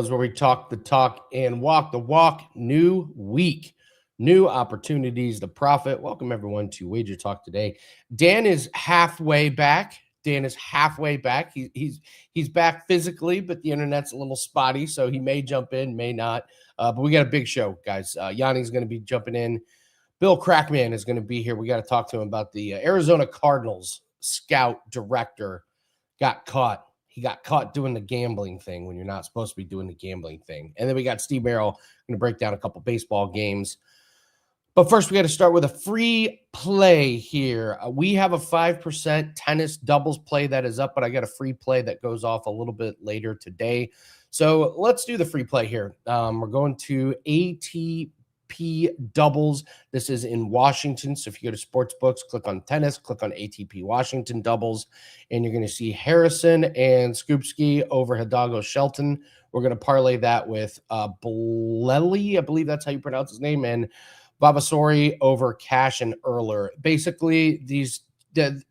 Where we talk the talk and walk the walk. New week, new opportunities to profit. Welcome everyone to WagerTalk Today. Dan is halfway back. He's back physically, but the internet's a little spotty, so he may jump in, may not. But we got a big show, guys. Gianni's going to be jumping in. Bill Krackomberger is going to be here. We got to talk to him about the Arizona Cardinals scout director got caught. He got caught doing the gambling thing when you're not supposed to be doing the gambling thing. And then we got Steve Merril going to break down a couple baseball games. But first, we got to start with a free play here. We have a 5% tennis doubles play that is up, but I got a free play that goes off a little bit later today. So let's do the free play here. We're going to ATP doubles. This is in Washington. So if you go to sports books, click on tennis, click on ATP Washington doubles, and you're going to see Harrison and Skupski over Hidalgo Shelton. We're going to parlay that with Blelly, I believe that's how you pronounce his name, and Vavasori over Cash and Erler. Basically,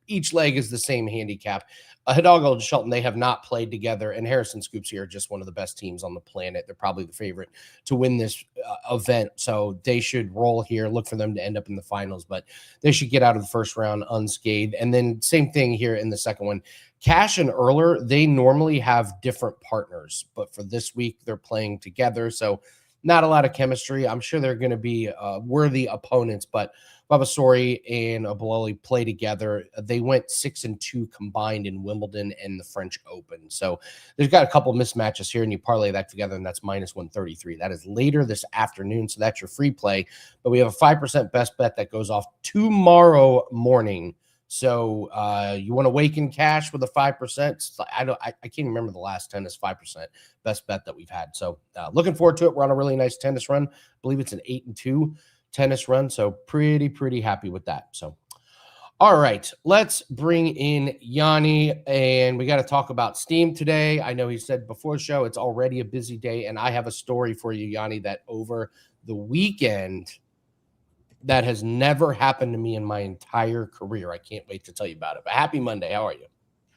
each leg is the same handicap. Hidalgo and Shelton, they have not played together, and Harrison Scoops here are just one of the best teams on the planet. They're probably the favorite to win this event, so they should roll here. Look for them to end up in the finals, but they should get out of the first round unscathed. And then same thing here in the second one. Cash and Erler, they normally have different partners, but for this week, they're playing together, so not a lot of chemistry. I'm sure they're going to be worthy opponents, but Vavasori and Bolelli play together. They went 6-2 combined in Wimbledon and the French Open. So there's got a couple mismatches here, and you parlay that together, and that's minus 133. That is later this afternoon, so that's your free play. But we have a 5% best bet that goes off tomorrow morning. So you want to wake in cash with a 5%? I can't remember the last tennis 5% best bet that we've had. So looking forward to it. We're on a really nice tennis run. I believe it's an 8-2 tennis run. So pretty happy with that. So, all right, let's bring in Gianni, and we got to talk about Steam today. I know he said before the show, it's already a busy day, and I have a story for you, Gianni, that over the weekend that has never happened to me in my entire career. I can't wait to tell you about it. But happy Monday. How are you?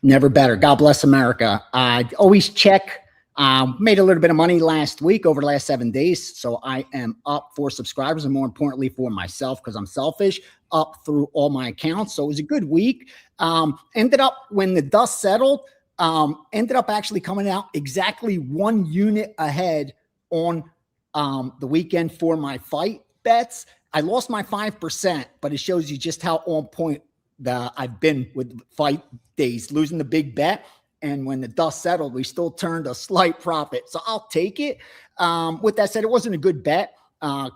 Never better. God bless America. I always check. Made a little bit of money last week over the last 7 days. So I am up for subscribers and more importantly for myself, because I'm selfish, up through all my accounts. So it was a good week. Ended up when the dust settled, ended up actually coming out exactly 1 unit ahead on the weekend for my fight bets. I lost my 5%, but it shows you just how on point I've been with fight days, losing the big bet. And when the dust settled, we still turned a slight profit. So I'll take it. With that said, it wasn't a good bet.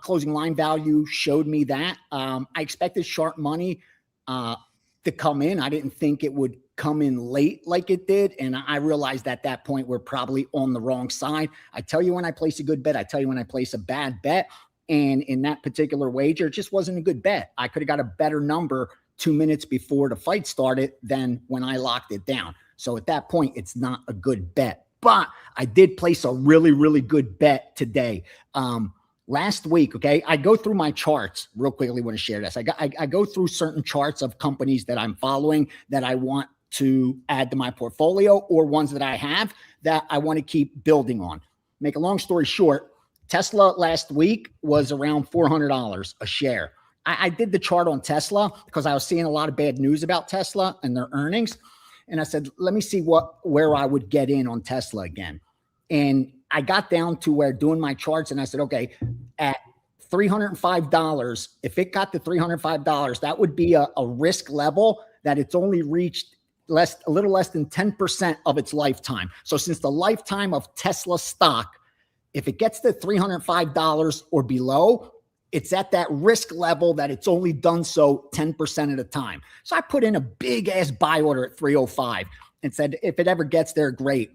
Closing line value showed me that. I expected sharp money to come in. I didn't think it would come in late like it did. And I realized at that point, we're probably on the wrong side. I tell you when I place a good bet. I tell you when I place a bad bet. And in that particular wager, it just wasn't a good bet. I could have got a better number 2 minutes before the fight started than when I locked it down. So at that point, it's not a good bet. But I did place a really good bet today. Last week, okay, I go through my charts real quickly. Want to share this. I go through certain charts of companies that I'm following that I want to add to my portfolio, or ones that I have that I want to keep building on. Make a long story short, Tesla last week was around $400 a share. I did the chart on Tesla because I was seeing a lot of bad news about Tesla and their earnings. And I said, let me see where I would get in on Tesla again. And I got down to where doing my charts, and I said, okay, at $305, if it got to $305, that would be a risk level that it's only reached a little less than 10% of its lifetime. So since the lifetime of Tesla stock, if it gets to $305 or below, it's at that risk level that it's only done so 10% of the time. So I put in a big ass buy order at 305 and said, if it ever gets there, great.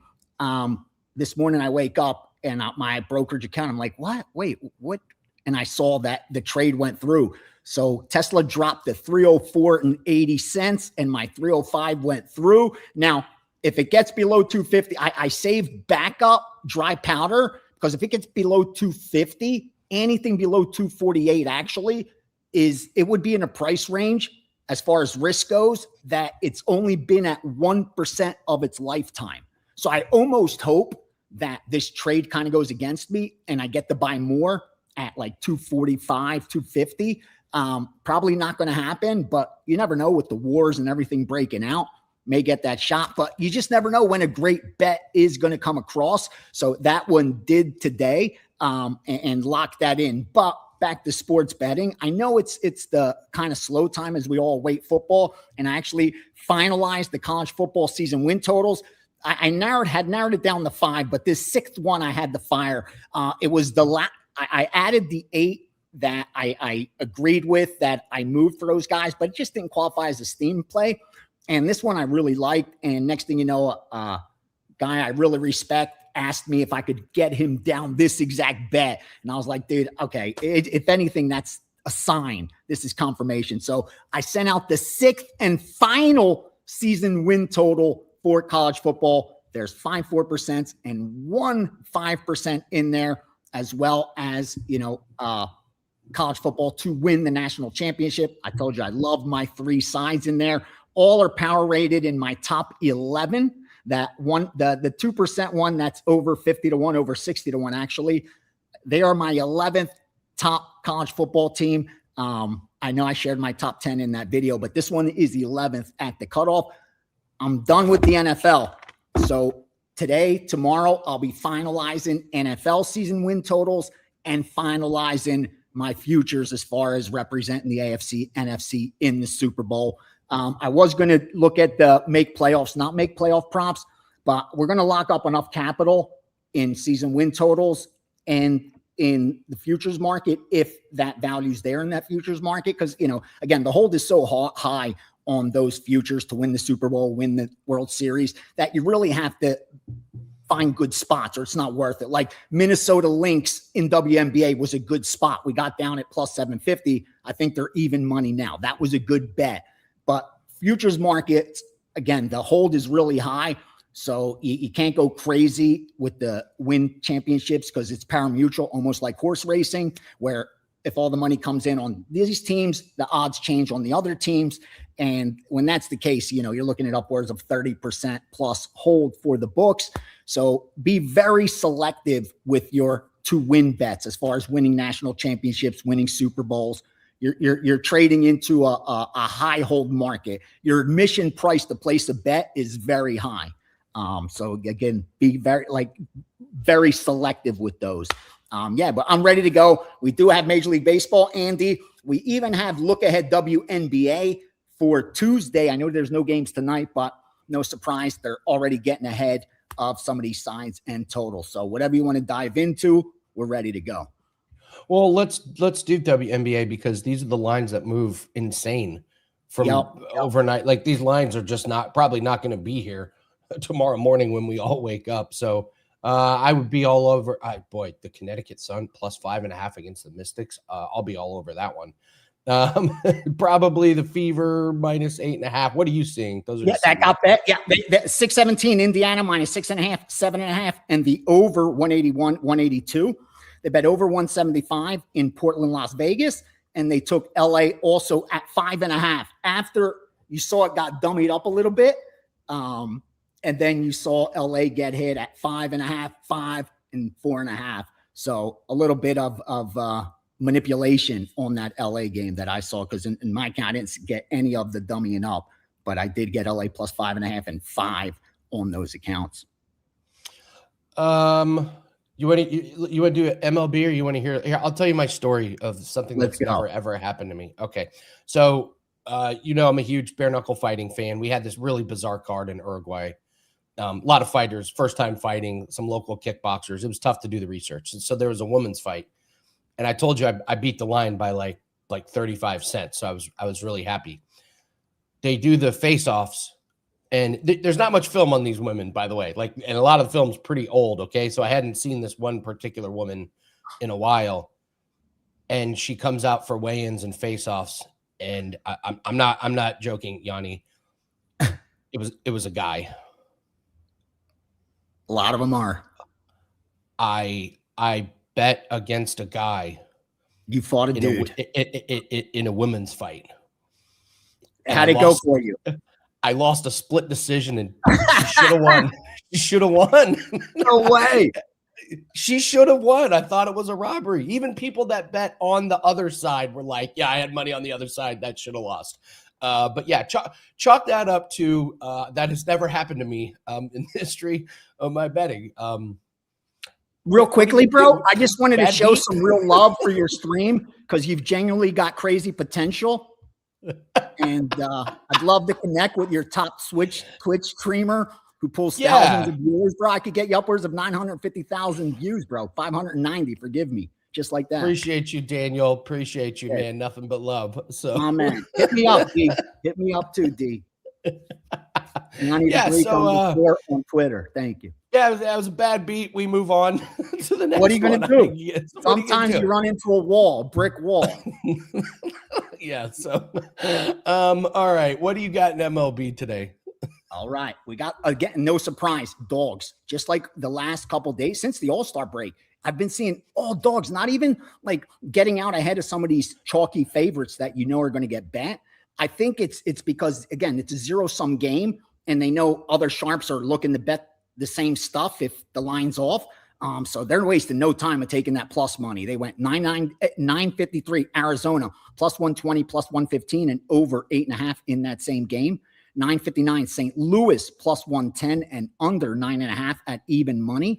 This morning I wake up and my brokerage account, I'm like, what? Wait, what? And I saw that the trade went through. So Tesla dropped to 304.80 cents and my 305 went through. Now, if it gets below 250, I saved backup dry powder, because if it gets below 250, anything below 248 actually it would be in a price range as far as risk goes that it's only been at 1% of its lifetime. So I almost hope that this trade kind of goes against me and I get to buy more at like 245, 250. Probably not going to happen, but you never know with the wars and everything breaking out. May get that shot, but you just never know when a great bet is going to come across. So that one did today, and lock that in. But back to sports betting. I know it's the kind of slow time as we all wait football, and I actually finalized the college football season win totals. I had narrowed it down to 5, but this 6th one I had to fire. It was I added the 8 that I agreed with, that I moved for those guys, but it just didn't qualify as a steam play. And this one I really liked. And next thing you know, a guy I really respect asked me if I could get him down this exact bet. And I was like, dude, okay, if anything, that's a sign. This is confirmation. So I sent out the 6th and final season win total for college football. There's 5 4% and 1 5% in there, as well as, college football to win the national championship. I told you I love my 3 sides in there. All are power rated in my top 11. That one, the 2% one, that's over 50 to 1, over 60 to 1. Actually, they are my 11th top college football team. I know I shared my top 10 in that video, but this one is the 11th at the cutoff. I'm done with the NFL. So today, tomorrow, I'll be finalizing NFL season win totals and finalizing my futures as far as representing the AFC, NFC in the Super Bowl. I was going to look at the make playoffs, not make playoff props, but we're going to lock up enough capital in season win totals and in the futures market if that value's there in that futures market. Because, again, the hold is so high on those futures to win the Super Bowl, win the World Series, that you really have to find good spots or it's not worth it. Like Minnesota Lynx in WNBA was a good spot. We got down at plus 750. I think they're even money now. That was a good bet. But futures markets, again, the hold is really high. So you can't go crazy with the win championships because it's pari-mutuel, almost like horse racing, where if all the money comes in on these teams, the odds change on the other teams. And when that's the case, you're looking at upwards of 30% plus hold for the books. So be very selective with your to-win bets as far as winning national championships, winning Super Bowls. You're trading into a high hold market. Your admission price to place a bet is very high. So again, be very selective with those. But I'm ready to go. We do have Major League Baseball, Andy. We even have look ahead WNBA for Tuesday. I know there's no games tonight, but no surprise, they're already getting ahead of some of these sides and totals. So whatever you want to dive into, we're ready to go. Well, let's do WNBA because these are the lines that move insane from overnight. Like these lines are just probably not going to be here tomorrow morning when we all wake up. So I would be all over. The Connecticut Sun plus 5.5 against the Mystics. I'll be all over that one. Probably the Fever minus 8.5. What are you seeing? Those are that got bet. Yeah, 617 Indiana minus 6.5, 7.5, and the over 181, 182. They bet over 175 in Portland, Las Vegas, and they took LA also at 5.5. After you saw it got dummied up a little bit, and then you saw LA get hit at 5.5, 5, and 4.5. So a little bit of manipulation on that LA game that I saw, because in my account I didn't get any of the dummying up, but I did get LA plus 5.5 and 5 on those accounts. You want to do MLB or you want to hear? Here, I'll tell you my story of something that's never ever happened to me. Okay, so I'm a huge bare knuckle fighting fan. We had this really bizarre card in Uruguay. A lot of fighters, first time fighting, some local kickboxers. It was tough to do the research, and so there was a women's fight, and I told you I beat the line by like 35 cents. So I was really happy. They do the face-offs. And there's not much film on these women, by the way. And a lot of the film's pretty old. Okay, so I hadn't seen this one particular woman in a while, and she comes out for weigh-ins and face-offs. And I'm not joking, Gianni. It was a guy. A lot of them are. I bet against a guy. You fought a dude in a women's fight. How'd it go for you? I lost a split decision, and she should have won. She should have won. No way. She should have won. I thought it was a robbery. Even people that bet on the other side were like, yeah, I had money on the other side. That should have lost. But yeah, chalk that up to that has never happened to me in the history of my betting. Real quickly, bro, I just wanted to show some real love for your stream because you've genuinely got crazy potential. And I'd love to connect with your top Twitch streamer who pulls thousands of viewers, bro. I could get you upwards of 950,000 views, bro. 590, forgive me. Just like that. Appreciate you, Daniel. Appreciate you, man. Nothing but love. So, oh, man. Hit me up, D. Hit me up too, D. Gianni the Greek on Twitter. Thank you. Yeah, that was a bad beat. We move on to the next one. What are you going to do? Sometimes you run into a wall, brick wall. Yeah. So, all right. What do you got in MLB today? All right. We got, again, no surprise, dogs. Just like the last couple of days since the All-Star break, I've been seeing all dogs, not even like getting out ahead of some of these chalky favorites that you know are going to get bet. I think it's because, again, it's a zero-sum game, and they know other sharps are looking to bet the same stuff if the line's off. So they're wasting no time of taking that plus money. They went 953 Arizona, plus 120, plus 115, and over 8.5 in that same game. 959 St. Louis, plus 110 and under 9.5 at even money.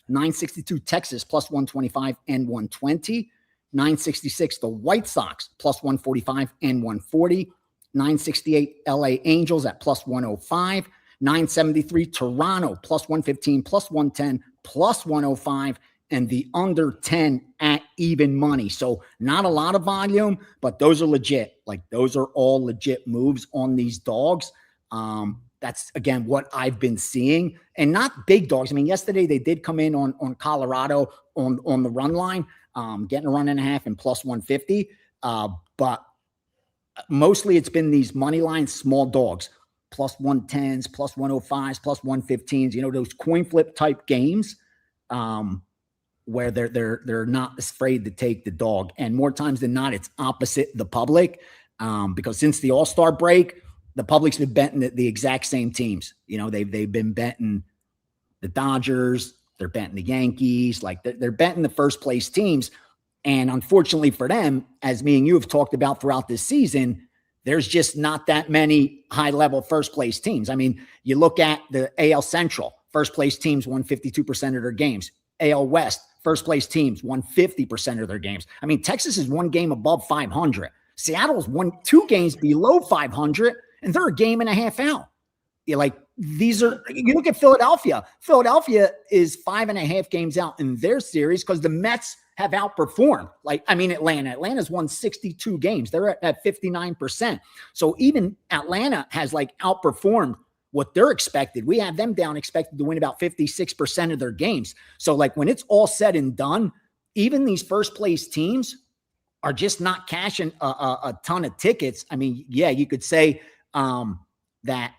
962 Texas, plus 125 and 120. 966 the White Sox, plus 145 and 140. 968 LA Angels at plus 105. 973 Toronto, plus 115, plus 110, plus 105, and the under 10 at even money. So not a lot of volume, but those are legit. Like those are all legit moves on these dogs. That's, again, what I've been seeing, and not big dogs. I mean, yesterday they did come in on Colorado on the run line, getting a 1.5 and plus 150. But mostly it's been these money line small dogs, plus 110s, plus 105s, plus 115s, you know, those coin flip type games, where they're not afraid to take the dog. And more times than not, it's opposite the public, because since the All-Star break, the public's been betting the exact same teams. You know, they've been betting the Dodgers, they're betting the Yankees, like they're betting the first place teams. And unfortunately for them, as me and you have talked about throughout this season, there's just not that many high-level first-place teams. I mean, you look at the AL Central, first-place teams won 52% of their games. AL West, first-place teams won 50% of their games. I mean, Texas is one game above 500. Seattle's won 2 games below 500, and they're a game and a half out. You look at Philadelphia. Philadelphia is 5.5 games out in their series because the Mets have outperformed. Atlanta's won 62 games. They're at 59%. So even Atlanta has outperformed what they're expected. We have them down expected to win about 56% of their games. So when it's all said and done, even these first place teams are just not cashing a ton of tickets. I mean, yeah, you could say that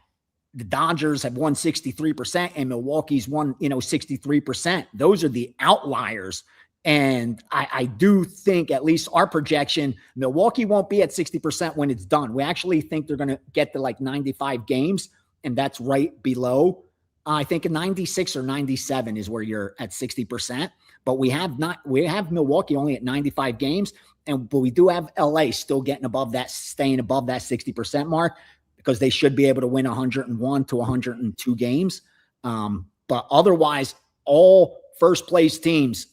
the Dodgers have won 63% and Milwaukee's won, 63%. Those are the outliers. And I do think, at least our projection, Milwaukee won't be at 60% when it's done. We actually think they're going to get to 95 games, and that's right below. I think 96 or 97 is where you're at 60%. But we have Milwaukee only at 95 games, but we do have LA still getting above that, staying above that 60% mark, because they should be able to win 101 to 102 games. But otherwise, all first place teams,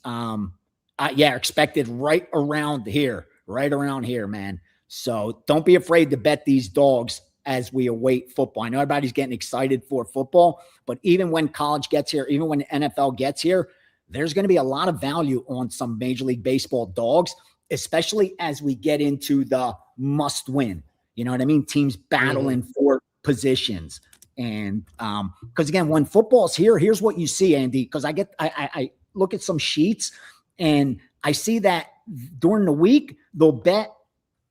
expected right around here, man. So don't be afraid to bet these dogs as we await football. I know everybody's getting excited for football, but even when college gets here, even when the NFL gets here, there's going to be a lot of value on some Major League Baseball dogs, especially as we get into the must win. You know what I mean? Teams battling for positions. And because again, when football's here, here's what you see, Andy, because I look at some sheets and I see that during the week, they'll bet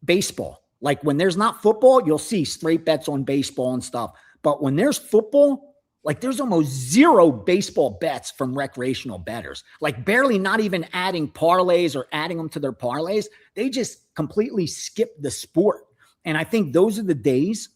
baseball. Like when there's not football, you'll see straight bets on baseball and stuff. But when there's football, there's almost zero baseball bets from recreational bettors, barely not even adding parlays or adding them to their parlays. They just completely skip the sport. And I think those are the days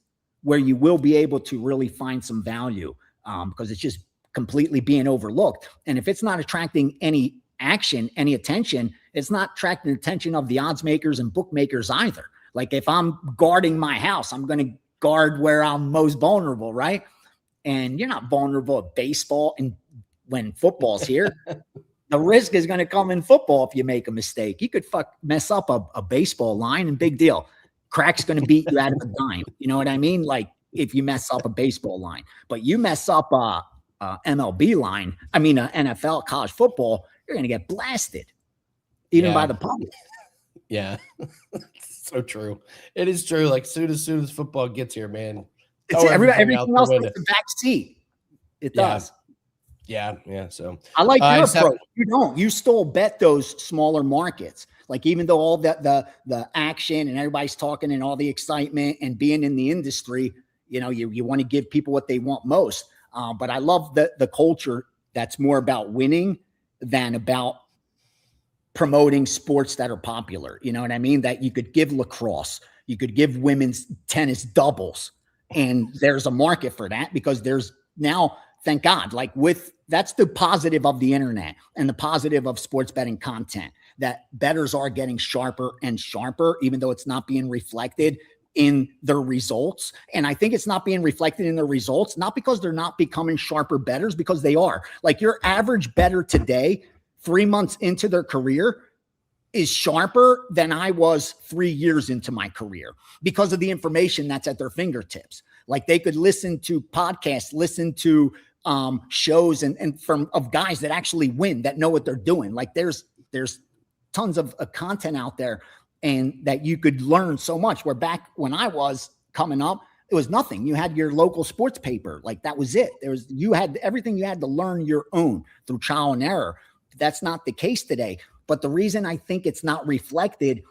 where you will be able to really find some value, because it's just completely being overlooked. And if it's not attracting any action, any attention, it's not attracting the attention of the odds makers and bookmakers either. Like if I'm guarding my house, I'm going to guard where I'm most vulnerable, right? And you're not vulnerable at baseball, and when football's here, the risk is going to come in football if you make a mistake. You could mess up a baseball line, and big deal. Crack's going to beat you out of a dime. You know what I mean? Like if you mess up a baseball line, but you mess up a MLB line, I mean, NFL, college football, you're going to get blasted, even by the public. Yeah, so true. It is true. Like soon as football gets here, man, everything else takes a back seat. It does. Yeah. So I like your approach. You still bet those smaller markets. Like even though all the action and everybody's talking and all the excitement and being in the industry, you want to give people what they want most. But I love the culture that's more about winning than about promoting sports that are popular. You know what I mean? That you could give lacrosse, you could give women's tennis doubles, and there's a market for that because there's now, thank God, that's the positive of the internet and the positive of sports betting content, that bettors are getting sharper and sharper, even though it's not being reflected in their results. And I think it's not being reflected in their results, not because they're not becoming sharper bettors, because they are. Like your average bettor today, 3 months into their career, is sharper than I was 3 years into my career because of the information that's at their fingertips. Like they could listen to podcasts, listen to shows and of guys that actually win, that know what they're doing. Like there's tons of content out there, and that you could learn so much. Where back when I was coming up, it was nothing. You had your local sports paper. Like that was it. You had everything you had to learn your own through trial and error. That's not the case today. But the reason I think it's not reflected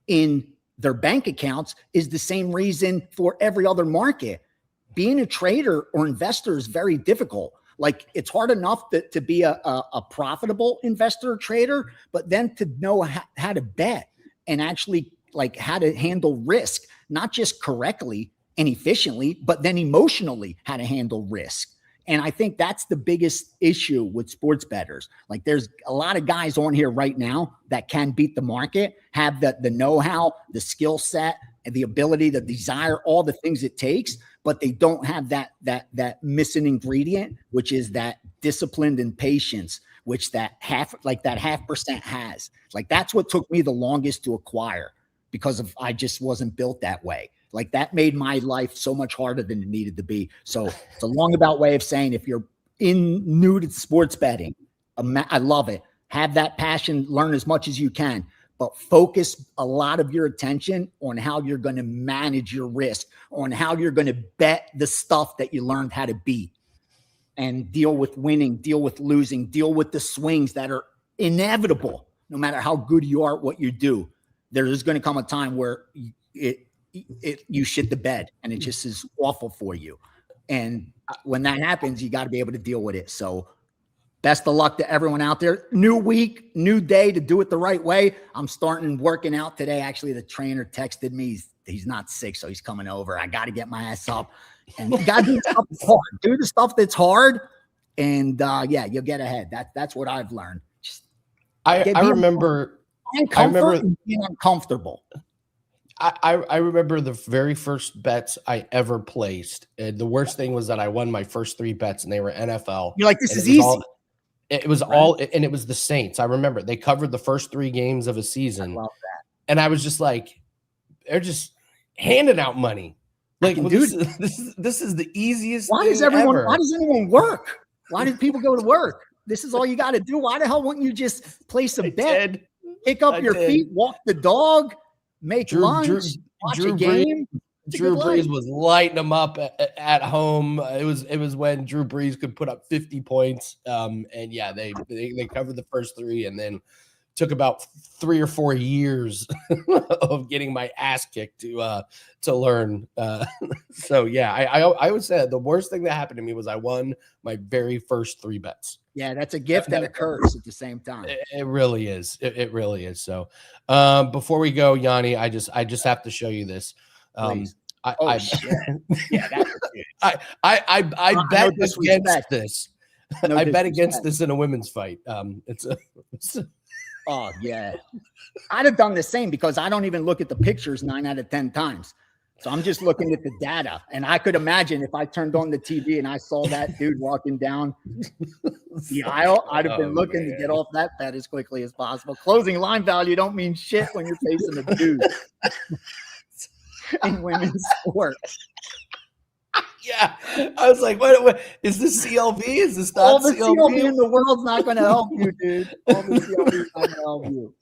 in their bank accounts is the same reason for every other market. Being a trader or investor is very difficult. Like it's hard enough to be a profitable investor or trader, but then to know how to bet and actually like how to handle risk, not just correctly and efficiently, but then emotionally how to handle risk. And I think that's the biggest issue with sports bettors. Like there's a lot of guys on here right now that can beat the market, have the know-how, the skill set, and the ability, the desire, all the things it takes, but they don't have that missing ingredient, which is that discipline and patience, which that half percent has. Like that's what took me the longest to acquire, because I just wasn't built that way. Like that made my life so much harder than it needed to be. So it's a long about way of saying, if you're new to sports betting, I love it. Have that passion, learn as much as you can, but focus a lot of your attention on how you're going to manage your risk, on how you're going to bet the stuff that you learned how to beat, and deal with winning, deal with losing, deal with the swings that are inevitable. No matter how good you are at what you do, there is going to come a time where you shit the bed and it just is awful for you. And when that happens, you got to be able to deal with it. So best of luck to everyone out there. New week, new day to do it the right way. I'm starting working out today. Actually, the trainer texted me. He's not sick, so he's coming over. I got to get my ass up, and you got to do the stuff that's hard. Do the stuff that's hard, and you'll get ahead. That's what I've learned. I remember being uncomfortable. I remember the very first bets I ever placed. And the worst thing was that I won my first 3 bets, and they were NFL. You're like, this is easy. It was all, and it was the Saints. I remember they covered the first 3 games of a season. I love that. And I was just like, they're just handing out money. Like, this is the easiest. Why does anyone work? Why do people go to work? This is all you got to do. Why the hell wouldn't you just place a bet, pick up your feet, walk the dog, make lunch, watch a game? Drew Brees was lighting them up at home. It was when Drew Brees could put up 50 points. They covered the first 3, and then took about 3 or 4 years of getting my ass kicked to learn. So yeah, I would say the worst thing that happened to me was I won my very first 3 bets. Yeah, that's a gift and a curse at the same time. It really is. It really is. So before we go, Gianni, I just have to show you this. Oh shit! Yeah, that was good. I bet no against this. No I bet disrespect. against this in a women's fight. Oh yeah, I'd have done the same because I don't even look at the pictures 9 out of 10 times. So I'm just looking at the data, and I could imagine if I turned on the TV and I saw that dude walking down the aisle, I'd have been looking to get off that bet as quickly as possible. Closing line value don't mean shit when you're facing a dude in women's sports. Yeah, I was like, what is this CLB? Is this not all the CLB? CLB in the world's not going to help you, dude. All the CLB is not going to help you.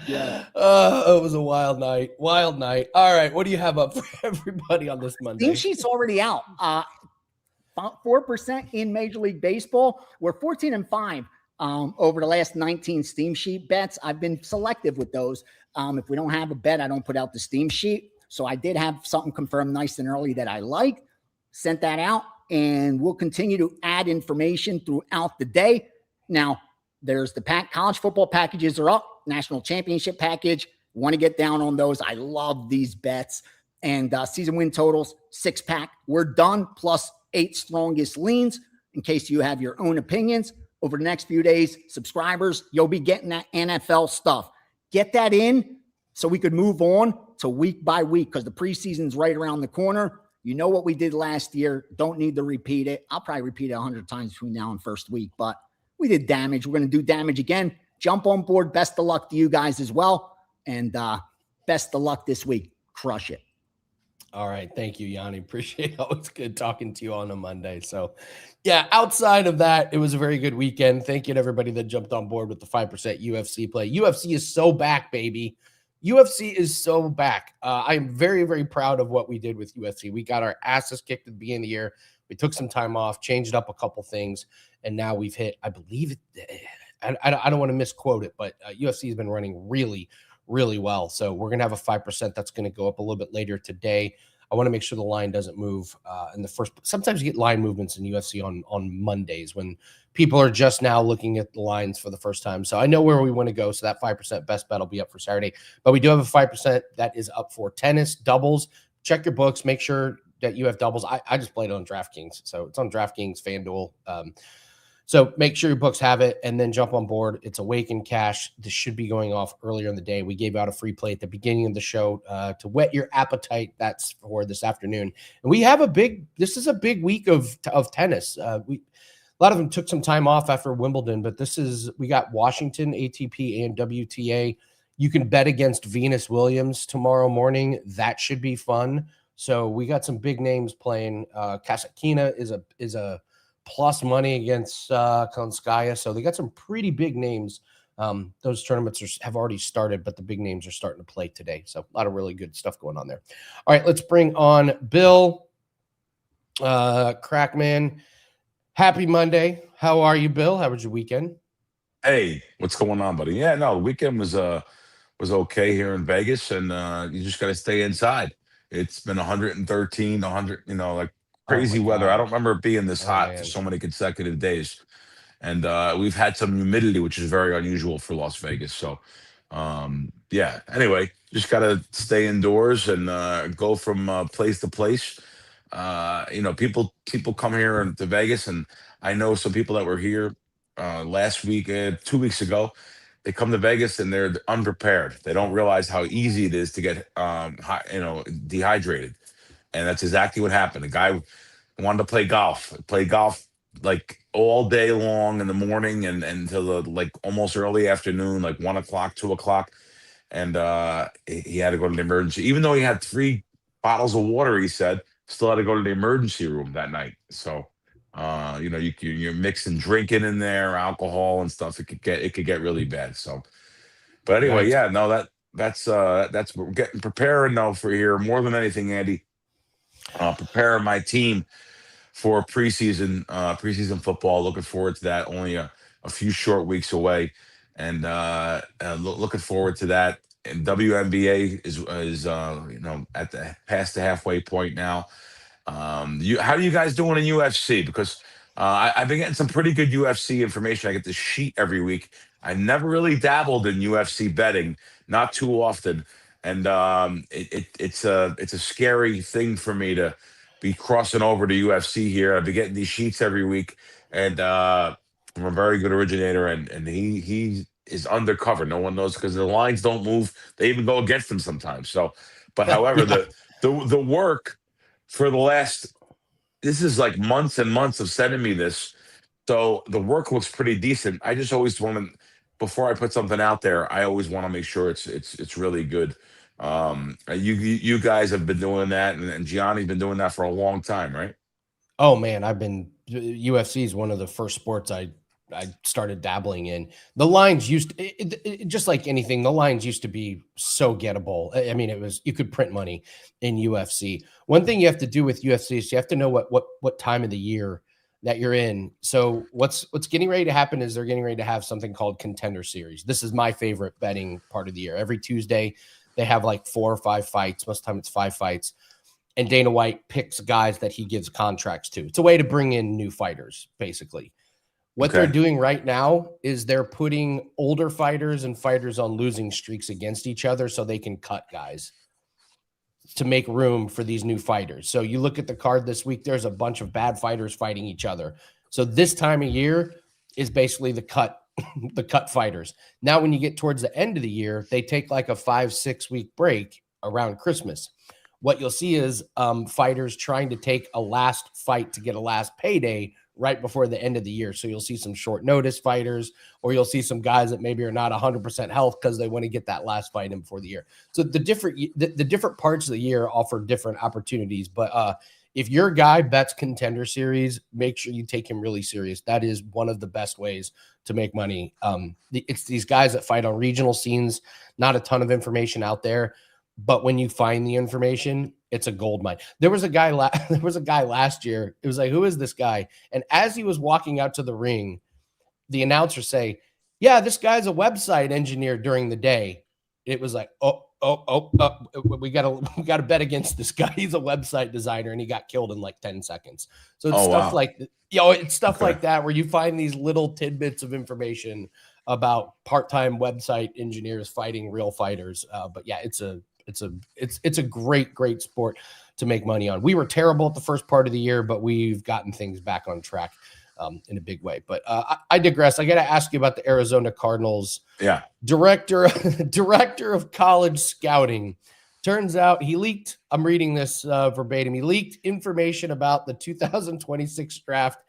Yeah. It was a wild night. Wild night. All right. What do you have up for everybody on this Monday? Team sheet's already out. 4% in Major League Baseball. We're 14-5 over the last 19 Steam sheet bets. I've been selective with those. If we don't have a bet, I don't put out the Steam sheet. So I did have something confirmed nice and early that I liked. Sent that out, and we'll continue to add information throughout the day. Now, there's the college football packages are up. National championship package. Want to get down on those. I love these bets. And season win totals, 6-pack. We're done, plus 8 strongest leans in case you have your own opinions. Over the next few days, subscribers, you'll be getting that NFL stuff. Get that in so we could move on to week by week because the preseason's right around the corner. You know what we did last year. Don't need to repeat it. I'll probably repeat it 100 times between now and first week, but we did damage. We're going to do damage again. Jump on board. Best of luck to you guys as well. And best of luck this week. Crush it. All right. Thank you, Gianni. Appreciate it. Always good talking to you on a Monday. So, yeah, outside of that, it was a very good weekend. Thank you to everybody that jumped on board with the 5% UFC play. UFC is so back, baby. UFC is so back. I'm very, very proud of what we did with UFC. We got our asses kicked at the beginning of the year. We took some time off, changed up a couple things, and now we've hit, I believe, I don't want to misquote it, but UFC has been running really, really well. So we're going to have a 5% that's going to go up a little bit later today. I want to make sure the line doesn't move in the first. Sometimes you get line movements in UFC on Mondays when people are just now looking at the lines for the first time. So I know where we want to go. So that 5% best bet will be up for Saturday. But we do have a 5% that is up for tennis, doubles. Check your books. Make sure that you have doubles. I just played on DraftKings. So it's on DraftKings, FanDuel. So make sure your books have it and then jump on board. It's Awaken Cash. This should be going off earlier in the day. We gave out a free play at the beginning of the show to whet your appetite. That's for this afternoon. And we have this is a big week of tennis. A lot of them took some time off after Wimbledon, but we got Washington, ATP, and WTA. You can bet against Venus Williams tomorrow morning. That should be fun. So we got some big names playing. Kasatkina is a plus money against Konskaya. So they got some pretty big names. Those tournaments have already started, but the big names are starting to play today. So a lot of really good stuff going on there. All right, let's bring on Bill Crackman. Happy Monday. How are you, Bill? How was your weekend? Hey, what's going on, buddy? Yeah, no, the weekend was okay here in Vegas, and you just got to stay inside. It's been 113, 100, like crazy weather. I don't remember it being this hot for so many consecutive days. And we've had some humidity, which is very unusual for Las Vegas. So, yeah, anyway, just got to stay indoors and go from place to place. People come here to Vegas, and I know some people that were here last week, 2 weeks ago. They come to Vegas and they're unprepared. They don't realize how easy it is to get dehydrated. And that's exactly what happened. The guy wanted to play golf like all day long in the morning and until like almost early afternoon, like 1 o'clock, 2 o'clock. And he had to go to the emergency, even though he had 3 bottles of water, he said, still had to go to the emergency room that night. So, you're mixing drinking in there, alcohol and stuff. It could get really bad. So, but anyway, yeah, no, that's we're getting preparing now for here more than anything, Andy. Preparing my team for preseason football. Looking forward to that. Only a few short weeks away, and looking forward to that. And WNBA is at the past the halfway point now. How are you guys doing in UFC? Because I've been getting some pretty good UFC information. I get this sheet every week. I never really dabbled in UFC betting, not too often. and it's a scary thing for me to be crossing over to UFC here. I've been getting these sheets every week, and from a very good originator, and he is undercover. No one knows because the lines don't move. They even go against him sometimes. So, but however, Yeah. the work for the last, this is like months and months of sending me this. So the work looks pretty decent. I just always want to, before I put something out there, I always want to make sure it's really good. You guys have been doing that, and Gianni's been doing that for a long time, right? Oh man, UFC is one of the first sports I started dabbling in. The lines used just like anything, the lines used to be so gettable. I mean, it was, you could print money in UFC. One thing you have to do with UFC is you have to know what time of the year that you're in. So what's getting ready to happen is they're getting ready to have something called Contender Series. This is my favorite betting part of the year. Every Tuesday they have like 4 or 5 fights. Most of the time it's 5 fights, and Dana White picks guys that he gives contracts to. It's a way to bring in new fighters, basically. What they're Okay. doing right now is they're putting older fighters and fighters on losing streaks against each other so they can cut guys to make room for these new fighters. So you look at the card this week, there's a bunch of bad fighters fighting each other. So this time of year is basically the cut the cut fighters. Now when you get towards the end of the year, they take like a 5-6 week break around Christmas. What you'll see is fighters trying to take a last fight to get a last payday right before the end of the year. So you'll see some short notice fighters, or you'll see some guys that maybe are not 100% health because they want to get that last fight in before the year. So the different parts of the year offer different opportunities. But if your guy bets Contender Series, make sure you take him really serious. That is one of the best ways to make money. It's these guys that fight on regional scenes, not a ton of information out there. But when you find the information, it's a gold mine. There was a guy last year. It was like, who is this guy? And as he was walking out to the ring, the announcer say, "Yeah, this guy's a website engineer during the day." It was like, we gotta bet against this guy. He's a website designer, and he got killed in like 10 seconds. So it's Oh stuff wow. like, it's stuff Okay. like that where you find these little tidbits of information about part-time website engineers fighting real fighters. But yeah, it's a great sport to make money on. We were terrible at the first part of the year, but we've gotten things back on track in a big way. But I digress. I got to ask you about the Arizona Cardinals Yeah. director of college scouting. Turns out he leaked, I'm reading this verbatim, he leaked information about the 2026 draft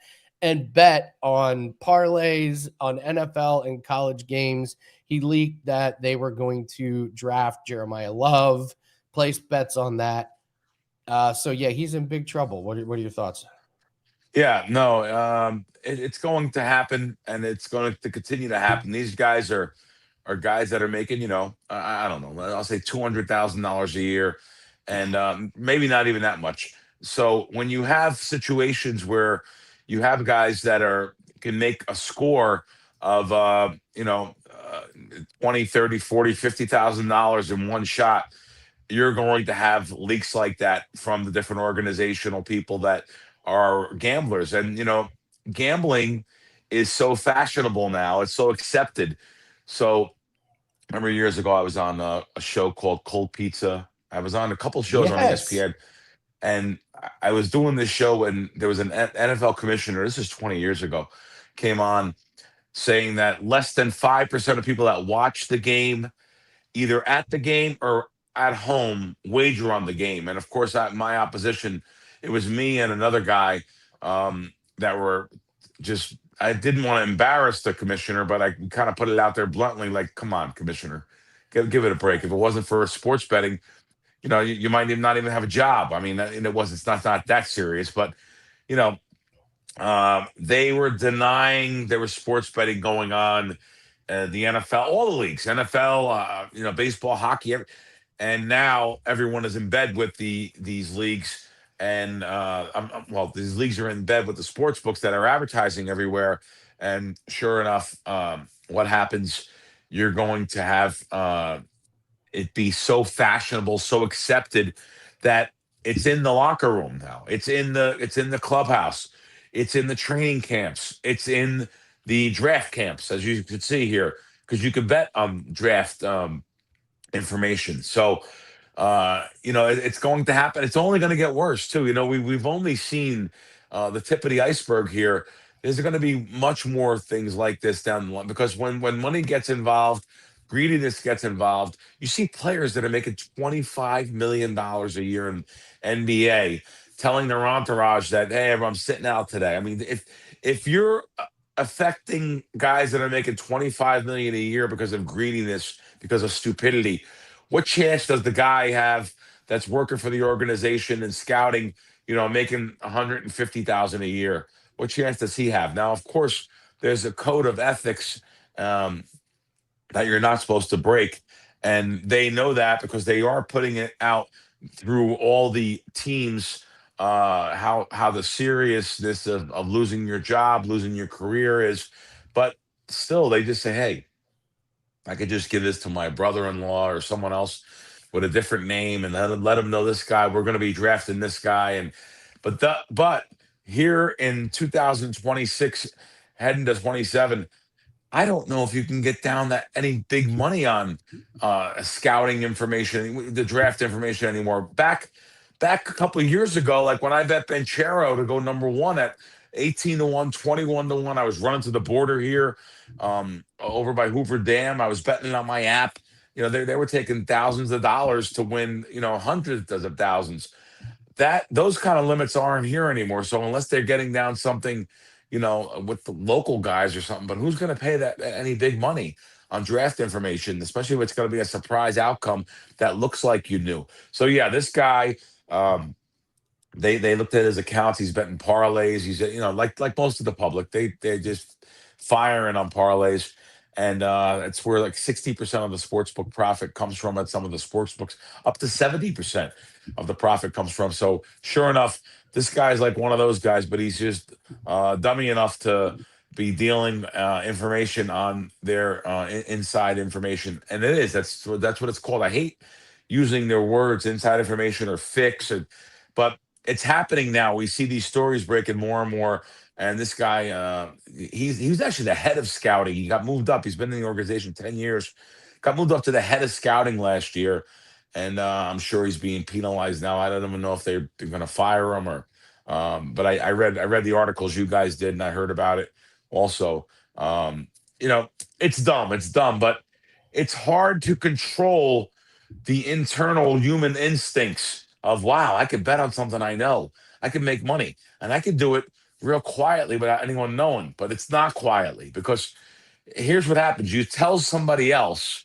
and bet on parlays on NFL and college games. He leaked that they were going to draft Jeremiah Love, placed bets on that. So yeah, he's in big trouble. What are your thoughts? Yeah, no, it's going to happen, and it's going to continue to happen. These guys are guys that are making, I don't know, I'll say $200,000 a year, and maybe not even that much. So when you have situations where you have guys that are can make a score of 20, 30, 40, $50,000 in one shot, you're going to have leaks like that from the different organizational people that are gamblers. And gambling is so fashionable now, it's so accepted. So I remember years ago I was on a show called Cold Pizza. I was on a couple shows on Yes. ESPN, and I was doing this show, and there was an NFL commissioner, this is 20 years ago, came on saying that less than 5% of people that watch the game, either at the game or at home, wager on the game. And of course, at my opposition, it was me and another guy that were just, I didn't want to embarrass the commissioner, but I kind of put it out there bluntly, like, come on, commissioner, give it a break. If it wasn't for sports betting, you might even not even have a job. I mean, and it's not that serious, but you know, they were denying there was sports betting going on. The NFL, all the leagues, NFL, baseball, hockey, and now everyone is in bed with these leagues, and well, these leagues are in bed with the sports books that are advertising everywhere. And sure enough, what happens? You're going to have it be so fashionable, so accepted that it's in the locker room now. It's in the clubhouse. It's in the training camps. It's in the draft camps, as you can see here, because you can bet on draft information. So, it's going to happen. It's only going to get worse too. We've only seen the tip of the iceberg here. There's going to be much more things like this down the line because when money gets involved, greediness gets involved. You see players that are making $25 million a year in NBA telling their entourage that, hey, I'm sitting out today. I mean, if you're affecting guys that are making 25 million a year because of greediness, because of stupidity, what chance does the guy have that's working for the organization and scouting, making 150,000 a year? What chance does he have? Now, of course, there's a code of ethics um, that you're not supposed to break, and they know that because they are putting it out through all the teams. How the seriousness of losing your job, losing your career is, but still, they just say, hey, I could just give this to my brother-in-law or someone else with a different name and let them know this guy, we're going to be drafting this guy. But here in 2026, heading to 27, I don't know if you can get down that any big money on scouting information, the draft information anymore. Back a couple of years ago, like when I bet Banchero to go number one at 18 to 1, 21 to 1, I was running to the border here over by Hoover Dam. I was betting it on my app. They were taking thousands of dollars to win, hundreds of thousands. Those kind of limits aren't here anymore. So unless they're getting down something, with the local guys or something, but who's going to pay that any big money on draft information, especially if it's going to be a surprise outcome that looks like you knew? So yeah, this guy, they looked at his accounts. He's betting parlays. He's like most of the public, they're just firing on parlays, and it's where like 60% of the sportsbook profit comes from at some of the sports books, up to 70% of the profit comes from. So sure enough, this guy's like one of those guys, but he's just dummy enough to be dealing information on their inside information, and that's what it's called. I hate using their words, inside information or fix, but it's happening now. We see these stories breaking more and more. And this guy, he was actually the head of scouting. He got moved up. He's been in the organization 10 years. Got moved up to the head of scouting last year. And I'm sure he's being penalized now. I don't even know if they're going to fire him or. But I read the articles you guys did, and I heard about it also. It's dumb. It's dumb, but it's hard to control the internal human instincts of, wow, I could bet on something I know. I can make money, and I can do it real quietly without anyone knowing. But it's not quietly, because here's what happens. You tell somebody else,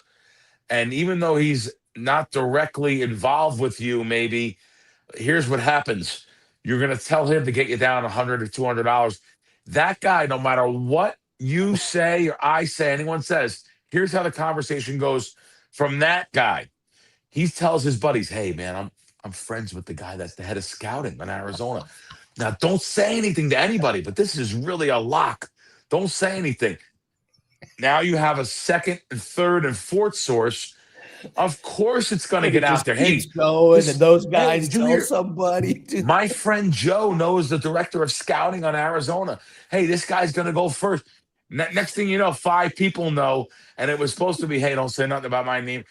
and even though he's not directly involved with you, maybe, here's what happens. You're going to tell him to get you down $100 or $200. That guy, no matter what you say or I say, anyone says, here's how the conversation goes from that guy. He tells his buddies, hey, man, I'm friends with the guy that's the head of scouting in Arizona. Now, don't say anything to anybody, but this is really a lock. Don't say anything. Now you have a second and third and fourth source. Of course it's going to get out there. Hey, going, and those guys tell somebody. My friend Joe knows the director of scouting on Arizona. Hey, this guy's going to go first. Next thing you know, 5 people know, and it was supposed to be, hey, don't say nothing about my name,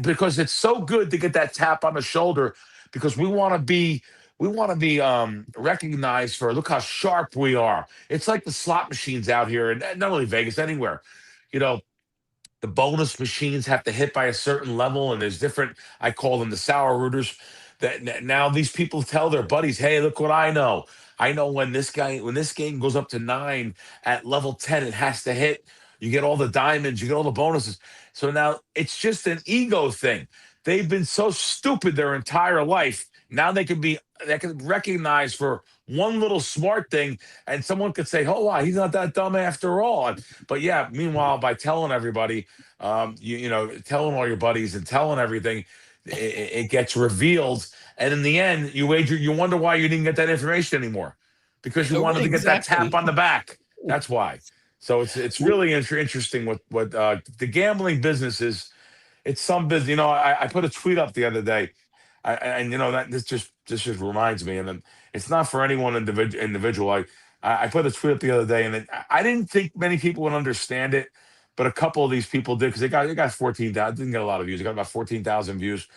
because it's so good to get that tap on the shoulder, because we want to be recognized for, look how sharp we are. It's like the slot machines out here, and not only Vegas, anywhere. The bonus machines have to hit by a certain level, and there's different, I call them the sour rooters, that now these people tell their buddies, hey, look what I know. I know when this game goes up to 9 at level 10, it has to hit. You get all the diamonds, you get all the bonuses. So now it's just an ego thing. They've been so stupid their entire life. Now they can recognize for one little smart thing, and someone could say, oh, wow, he's not that dumb after all. But yeah, meanwhile, by telling everybody, telling all your buddies and telling everything, it gets revealed. And in the end, you wonder why you didn't get that information anymore, because you wanted to get that tap on the back. That's why. So it's really interesting what the gambling business is. It's some business. I put a tweet up the other day, that this just reminds me, and then it's not for any one individual. I put a tweet up the other day, and I didn't think many people would understand it, but a couple of these people did because they got 14,000. Didn't get a lot of views. They got about 14,000 views.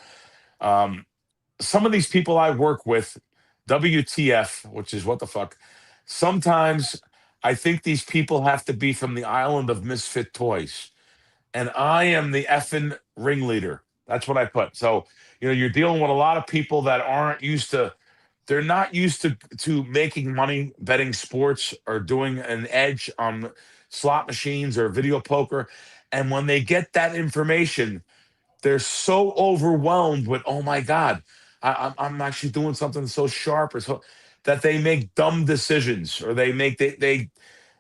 Um, some of these people I work with, WTF, which is what the fuck. Sometimes I think these people have to be from the island of misfit toys, and I am the effing ringleader. That's what I put. So, you're dealing with a lot of people that aren't used to, they're not used to making money betting sports or doing an edge on slot machines or video poker. And when they get that information, they're so overwhelmed with, oh my God, I'm actually doing something so sharp or so that they make dumb decisions, or they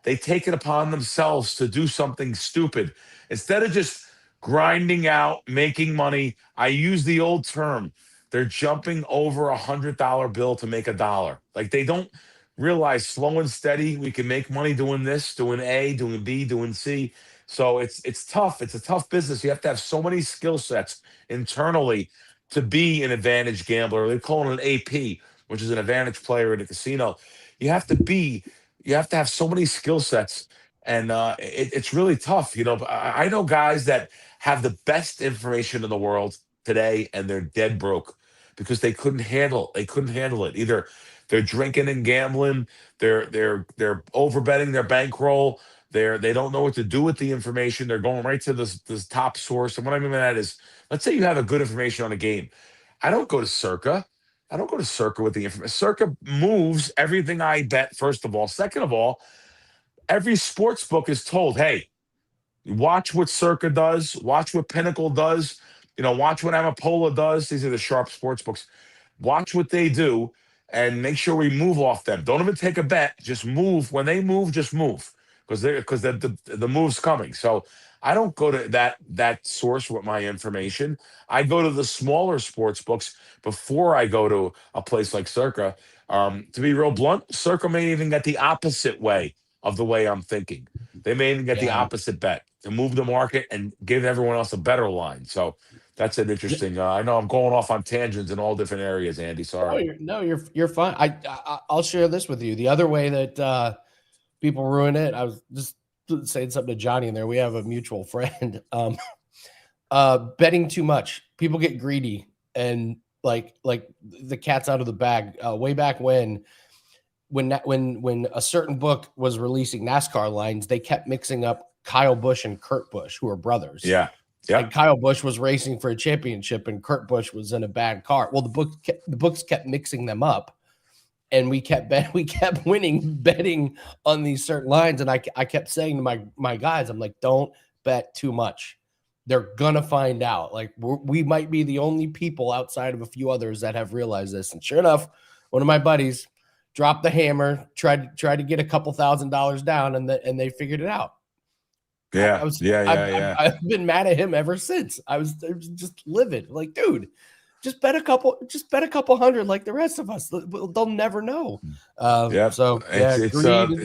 take it upon themselves to do something stupid instead of just grinding out, making money. I use the old term. They're jumping over $100 bill to make $1. Like, they don't realize slow and steady, we can make money doing this, doing A, doing B, doing C. So it's tough. It's a tough business. You have to have so many skill sets internally to be an advantage gambler. They call it an AP, which is an advantage player in a casino. You have to be, you have to have so many skill sets, and it's really tough. I know guys that have the best information in the world today, and they're dead broke because they couldn't handle it. Either they're drinking and gambling, they're overbetting their bankroll, they don't know what to do with the information. They're going right to this top source. And what I mean by that is, let's say you have a good information on a game. I don't go to Circa. I don't go to Circa with the information. Circa moves everything I bet, first of all. Second of all, every sports book is told, hey, watch what Circa does, watch what Pinnacle does, watch what Amapola does. These are the sharp sports books. Watch what they do and make sure we move off them. Don't even take a bet. Just move. When they move, just move because the move's coming. So I don't go to that source with my information. I go to the smaller sports books before I go to a place like Circa. To be real blunt, Circa may even get the opposite way of the way I'm thinking. They may even get the Yeah. opposite bet to move the market and give everyone else a better line. So that's an interesting. I know I'm going off on tangents in all different areas, Andy. Sorry. You're fine. I'll share this with you. The other way that people ruin it. I was just saying something to Johnny in there. We have a mutual friend. Betting too much. People get greedy and like the cat's out of the bag. Way back when a certain book was releasing NASCAR lines, they kept mixing up Kyle Busch and Kurt Busch, who are brothers. Yeah. And Kyle Busch was racing for a championship, and Kurt Busch was in a bad car. Well, the books kept mixing them up, and we kept winning betting on these certain lines. And I kept saying to my guys, I'm like, don't bet too much. They're gonna find out. Like, we might be the only people outside of a few others that have realized this. And sure enough, one of my buddies dropped the hammer, tried to get a couple $1,000s down, and they figured it out. Yeah. I've been mad at him ever since. I was just livid. Like, dude, just bet a couple hundred like the rest of us. They'll never know. So Gordon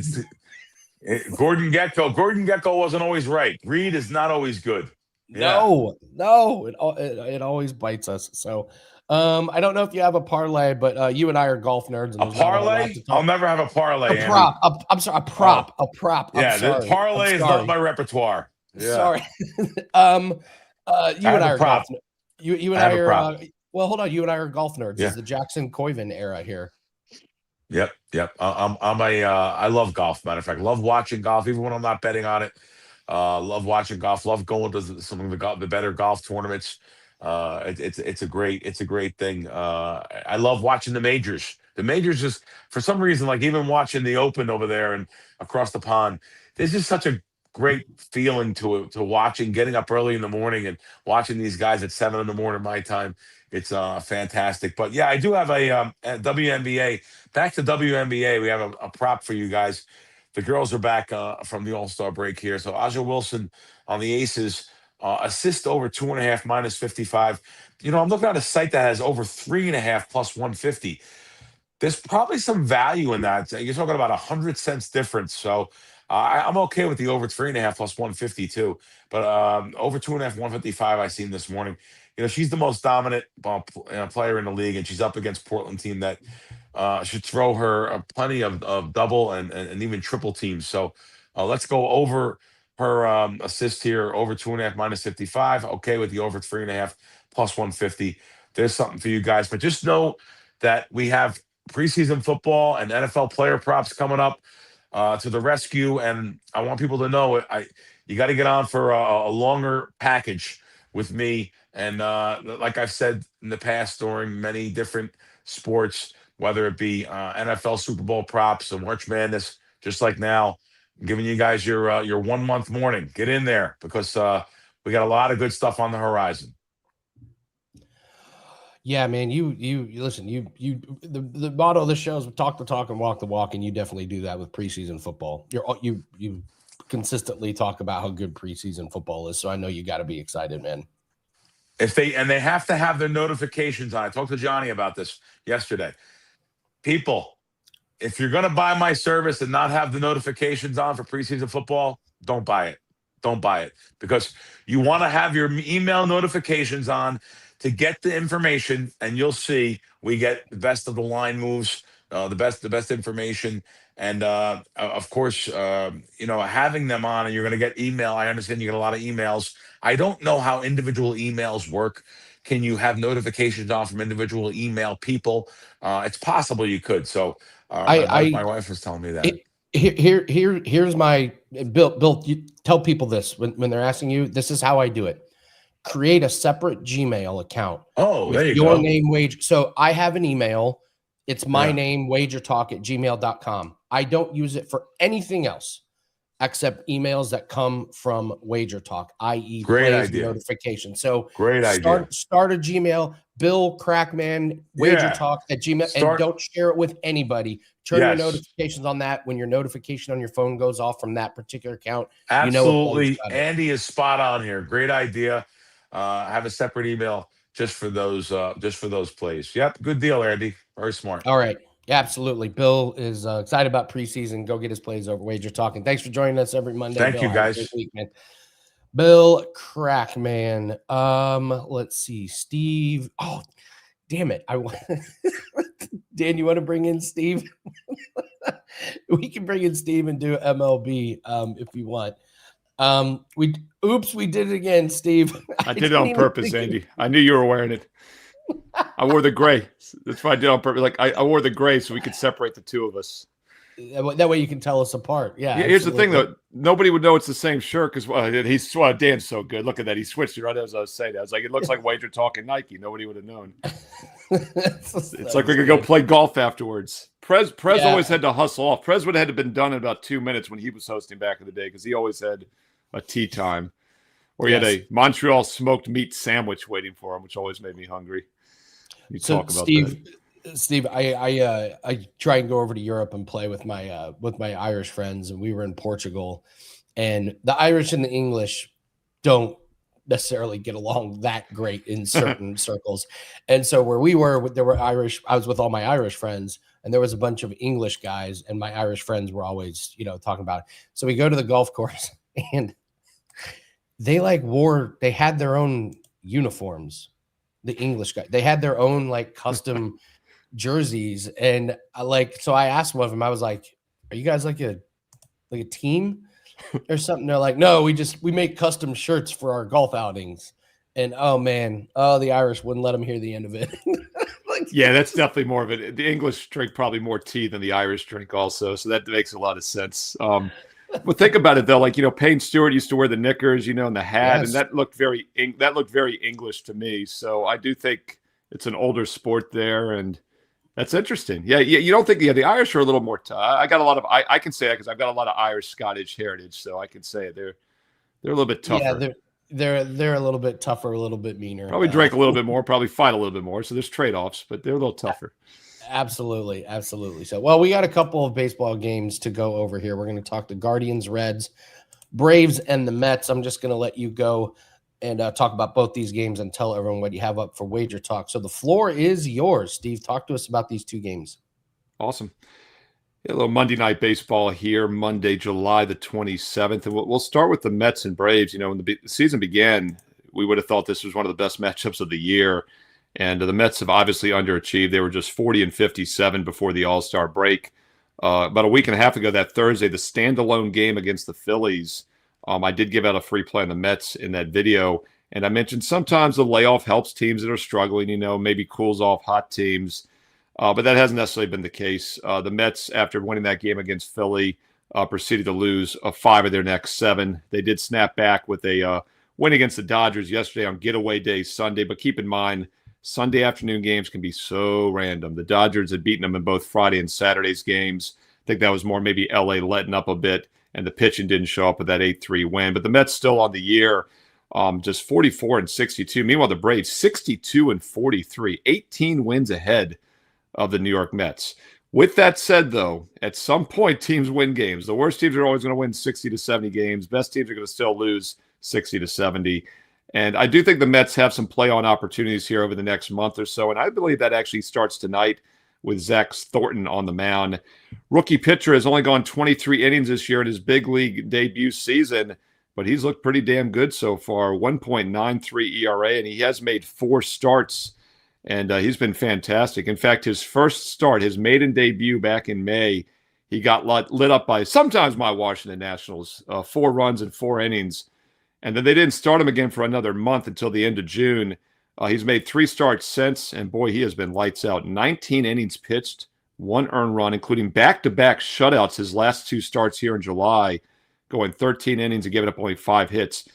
Gekko. Gordon Gekko wasn't always right. Greed is not always good. No, it always bites us. So I don't know if you have a parlay, but you and I are golf nerds. And a parlay? I'll never have a parlay. A prop. I'm sorry. A prop. A prop. Yeah, the parlay is not my repertoire. Yeah. Sorry. You and I are golf. You and I are. Well, hold on. You and I are golf nerds. Yeah. It's the Jackson Coyven era here. Yep. I love golf. Matter of fact, love watching golf, even when I'm not betting on it. Love watching golf. Love going to some of the better golf tournaments. It's a great thing. I love watching the majors. The majors, just for some reason, like even watching the Open over there and across the pond, there's just such a great feeling to watching, getting up early in the morning and watching these guys at 7 a.m. my time. It's fantastic. But yeah, I do have a WNBA. Back to WNBA, we have a prop for you guys. The girls are back from the All-Star break here. So Aja Wilson on the Aces, assist over 2.5 minus 55. I'm looking at a site that has over 3.5 plus 150. There's probably some value in that. You're talking about 100 cents difference. So I'm okay with the over 3.5 plus 150 too. But over 2.5, 155 I seen this morning. She's the most dominant player in the league, and she's up against Portland team that should throw her plenty of double and even triple teams. So let's go over per assist here, over 2.5 minus 55. Okay with the over 3.5 plus 150. There's something for you guys. But just know that we have preseason football and NFL player props coming up to the rescue. And I want people to know you got to get on for a longer package with me. And like I've said in the past during many different sports, whether it be NFL Super Bowl props or March Madness, just like now, I'm giving you guys your 1 month warning. Get in there because we got a lot of good stuff on the horizon. Yeah, man, you listen, the motto of the show is talk the talk and walk the walk, and you definitely do that with preseason football. You consistently talk about how good preseason football is, so I know you got to be excited, man. They have to have their notifications on. I talked to Gianni about this yesterday. People, if you're going to buy my service and not have the notifications on for preseason football, don't buy it. Don't buy it because you want to have your email notifications on to get the information, and you'll see we get the best of the line moves, the best information, and of course, having them on, and you're going to get email. I understand you get a lot of emails. I don't know how individual emails work. Can you have notifications on from individual email people? It's possible you could. So my wife was telling me that. Here's my Bill. You tell people this when they're asking you. This is how I do it. Create a separate Gmail account. Oh, with there you your go. name, Wager. So I have an email. It's my name, WagerTalk@gmail.com. I don't use it for anything else except emails that come from WagerTalk, i.e. Great idea. Notification. So great idea. Start a Gmail, Bill Crackman, WagerTalk@gmail, and don't share it with anybody. Turn your notifications on that. When your notification on your phone goes off from that particular account, absolutely. Andy is spot on here. Great idea. Have a separate email just for those plays. Yep, good deal, Andy. Very smart. All right. Absolutely. Bill is excited about preseason. Go get his plays over Wager Talking. Thanks for joining us every Monday. Thank Bill, you, guys. Have a great week, man. Bill Crackman. Let's see. Steve. Oh, damn it. Dan, you want to bring in Steve? We can bring in Steve and do MLB if you want. We did it again, Steve. I did it on purpose, Andy. I knew you were wearing it. I wore the gray. That's what I did on purpose. Like I wore the gray so we could separate the two of us. That way you can tell us apart. Yeah. Here's the thing, though. Nobody would know it's the same shirt because Dan's so good. Look at that. He switched it right as I was saying that. I was like, it looks like Wager Talking Nike. Nobody would have known. It's like we could go play golf afterwards. Prez always had to hustle off. Prez would have had to been done in about 2 minutes when he was hosting back in the day because he always had a tea time. Or he had a Montreal smoked meat sandwich waiting for him, which always made me hungry. So talk about Steve, I try and go over to Europe and play with my Irish friends, and we were in Portugal, and the Irish and the English don't necessarily get along that great in certain circles. And so where we were, there were Irish. I was with all my Irish friends, and there was a bunch of English guys, and my Irish friends were always, talking about it. So we go to the golf course, and they had their own uniforms. The English guy, they had their own custom jerseys, and so I asked one of them. I was like, "Are you guys like a team or something?" They're like, "No, we make custom shirts for our golf outings." And the Irish wouldn't let them hear the end of it. Yeah, that's definitely more of it. The English drink probably more tea than the Irish drink, also, so that makes a lot of sense. But think about it though, Payne Stewart used to wear the knickers, and the hat, and that looked very English to me. So I do think it's an older sport there, and that's interesting. Yeah. You don't think the Irish are a little more tough. I got a lot of I can say that because I've got a lot of Irish Scottish heritage, so I can say it. They're a little bit tougher. Yeah, they're a little bit tougher, a little bit meaner. Probably drink a little bit more, probably fight a little bit more. So there's trade-offs, but they're a little tougher. Absolutely. So, we got a couple of baseball games to go over here. We're going to talk the Guardians, Reds, Braves, and the Mets. I'm just going to let you go and talk about both these games and tell everyone what you have up for Wager Talk. So the floor is yours, Steve. Talk to us about these two games. Awesome. Yeah, a little Monday Night Baseball here, Monday, July the 27th. And we'll start with the Mets and Braves. When the season began, we would have thought this was one of the best matchups of the year. And the Mets have obviously underachieved. They were just 40-57 before the All-Star break. About a week and a half ago, that Thursday, the standalone game against the Phillies, I did give out a free play on the Mets in that video. And I mentioned sometimes the layoff helps teams that are struggling, maybe cools off hot teams. But that hasn't necessarily been the case. The Mets, after winning that game against Philly, proceeded to lose 5 of their next 7. They did snap back with a win against the Dodgers yesterday on getaway day Sunday. But keep in mind, Sunday afternoon games can be so random. The Dodgers had beaten them in both Friday and Saturday's games. I think that was more maybe LA letting up a bit, and the pitching didn't show up with that 8-3 win. But the Mets still on the year, just 44-62. Meanwhile, the Braves 62-43, 18 wins ahead of the New York Mets. With that said, though, at some point teams win games. The worst teams are always going to win 60-70 games. Best teams are going to still lose 60-70. And I do think the Mets have some play-on opportunities here over the next month or so, and I believe that actually starts tonight with Zach Thornton on the mound. Rookie pitcher has only gone 23 innings this year in his big league debut season, but he's looked pretty damn good so far. 1.93 ERA, and he has made 4 starts, and he's been fantastic. In fact, his first start, his maiden debut back in May, he got lit up by sometimes my Washington Nationals, 4 runs in 4 innings. And then they didn't start him again for another month until the end of June. He's made 3 starts since, and boy, he has been lights out. 19 innings pitched, 1 earned run, including back-to-back shutouts his last 2 starts here in July, going 13 innings and giving up only 5 hits.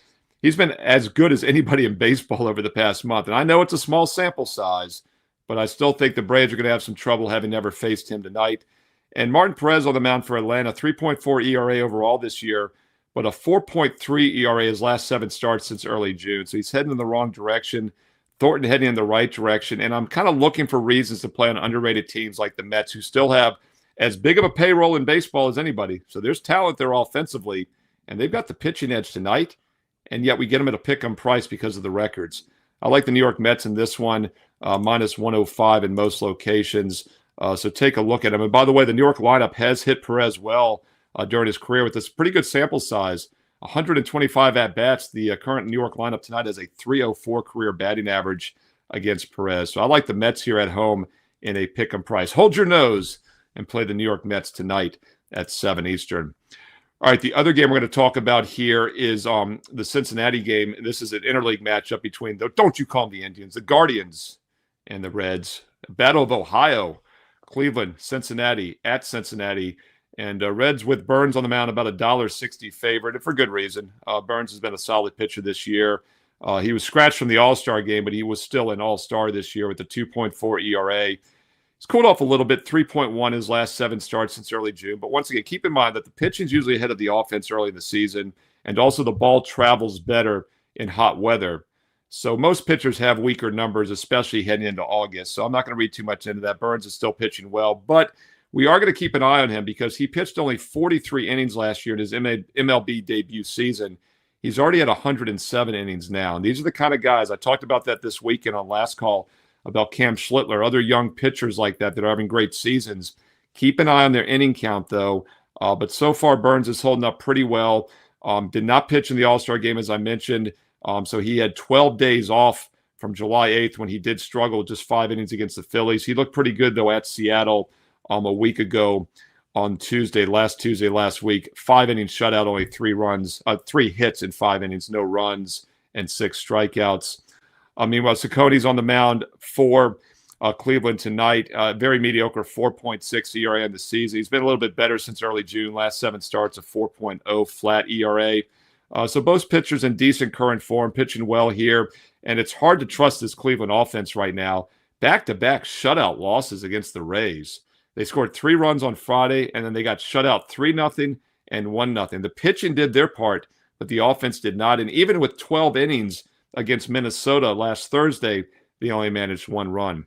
He's been as good as anybody in baseball over the past month. And I know it's a small sample size, but I still think the Braves are going to have some trouble having never faced him tonight. And Martin Perez on the mound for Atlanta, 3.4 ERA overall this year, but a 4.3 ERA his last 7 starts since early June. So he's heading in the wrong direction. Thornton heading in the right direction. And I'm kind of looking for reasons to play on underrated teams like the Mets, who still have as big of a payroll in baseball as anybody. So there's talent there offensively, and they've got the pitching edge tonight, and yet we get them at a pick-em price because of the records. I like the New York Mets in this one, minus 105 in most locations. So take a look at them. And by the way, the New York lineup has hit Perez well during his career with this pretty good sample size, 125 at-bats. The current New York lineup tonight has a 304 career batting average against Perez. So I like the Mets here at home in a pick-em price. Hold your nose and play the New York Mets tonight at 7 Eastern. All right, the other game we're going to talk about here is the Cincinnati game. This is an interleague matchup between, don't you call them the Indians, the Guardians and the Reds. Battle of Ohio, Cleveland, Cincinnati, at Cincinnati. And Reds with Burns on the mound, about $1.60 favorite, and for good reason. Burns has been a solid pitcher this year. He was scratched from the All-Star game, but he was still an All-Star this year with a 2.4 ERA. He's cooled off a little bit, 3.1 his last 7 starts since early June. But once again, keep in mind that the pitching's usually ahead of the offense early in the season, and also the ball travels better in hot weather. So most pitchers have weaker numbers, especially heading into August. So I'm not going to read too much into that. Burns is still pitching well, but we are going to keep an eye on him because he pitched only 43 innings last year in his MLB debut season. He's already at 107 innings now. And these are the kind of guys, I talked about that this weekend on Last Call, about Cam Schlittler, other young pitchers like that are having great seasons. Keep an eye on their inning count, though. But so far, Burns is holding up pretty well. Did not pitch in the All-Star game, as I mentioned. So he had 12 days off from July 8th when he did struggle, just 5 innings against the Phillies. He looked pretty good, though, at Seattle a week ago on last Tuesday last week. 5 innings shutout, only 3 hits in 5 innings, no runs, and 6 strikeouts. Meanwhile, Cicconi's on the mound for Cleveland tonight. Very mediocre 4.6 ERA in the season. He's been a little bit better since early June. Last 7 starts, a 4.0 flat ERA. So both pitchers in decent current form, pitching well here. And it's hard to trust this Cleveland offense right now. Back-to-back shutout losses against the Rays. They scored 3 runs on Friday, and then they got shut out 3-0 and 1-0. The pitching did their part, but the offense did not. And even with 12 innings against Minnesota last Thursday, they only managed 1 run. In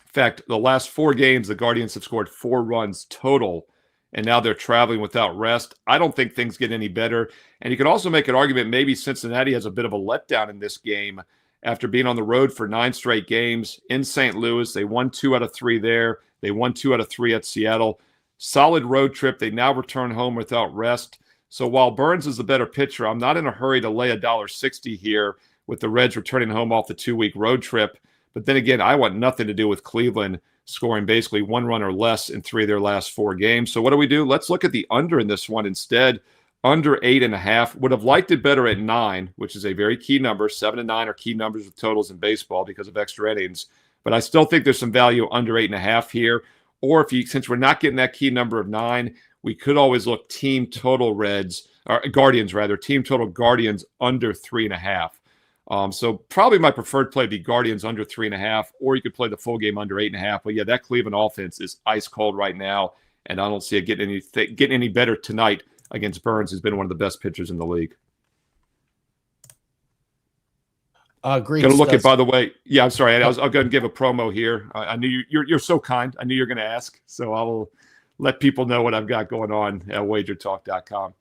fact, the last 4 games, the Guardians have scored 4 runs total, and now they're traveling without rest. I don't think things get any better. And you could also make an argument maybe Cincinnati has a bit of a letdown in this game after being on the road for 9 straight games in St. Louis. They won 2 out of 3 there. They won 2 out of 3 at Seattle. Solid road trip. They now return home without rest. So while Burns is the better pitcher, I'm not in a hurry to lay $1.60 here with the Reds returning home off the 2-week road trip. But then again, I want nothing to do with Cleveland scoring basically 1 run or less in 3 of their last 4 games. So what do? Let's look at the under in this one instead. under 8.5. Would have liked it better at 9, which is a very key number. 7 and 9 are key numbers with totals in baseball because of extra innings. But I still think there's some value under 8.5 here. Or since we're not getting that key number of 9, we could always look team total team total Guardians under 3.5. So probably my preferred play would be Guardians under 3.5, or you could play the full game under 8.5. But yeah, that Cleveland offense is ice cold right now, and I don't see it getting any better tonight against Burns, who's been one of the best pitchers in the league. Great. Going to look at, by the way, yeah, I'm sorry. I'll go and give a promo here. I knew you're so kind. I knew you were going to ask, so I will let people know what I've got going on at WagerTalk.com.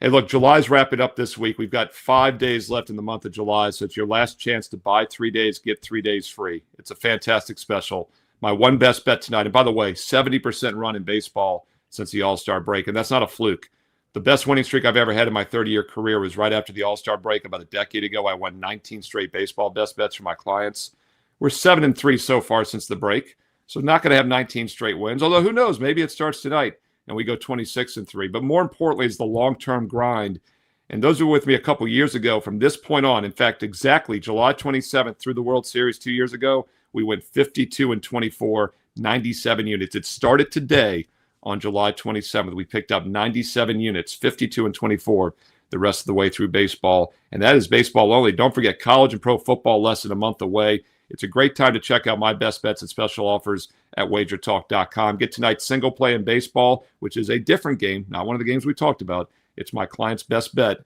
Hey, look, July's wrapping up this week. We've got 5 days left in the month of July, so it's your last chance to buy 3 days, get 3 days free. It's a fantastic special. My one best bet tonight, and by the way, 70% run in baseball since the All-Star break, and that's not a fluke. The best winning streak I've ever had in my 30-year career was right after the All-Star break about a decade ago. I won 19 straight baseball best bets for my clients. We're 7-3 so far since the break, so not going to have 19 straight wins, although who knows, maybe it starts tonight and we go 26-3. But more importantly is the long-term grind. And those who were with me a couple years ago, from this point on, in fact, exactly July 27th through the World Series 2 years ago, we went 52-24, 97 units. It started today. On July 27th, we picked up 97 units, 52-24, the rest of the way through baseball. And that is baseball only. Don't forget, college and pro football less than a month away. It's a great time to check out my best bets and special offers at WagerTalk.com. Get tonight's single play in baseball, which is a different game, not one of the games we talked about. It's my client's best bet,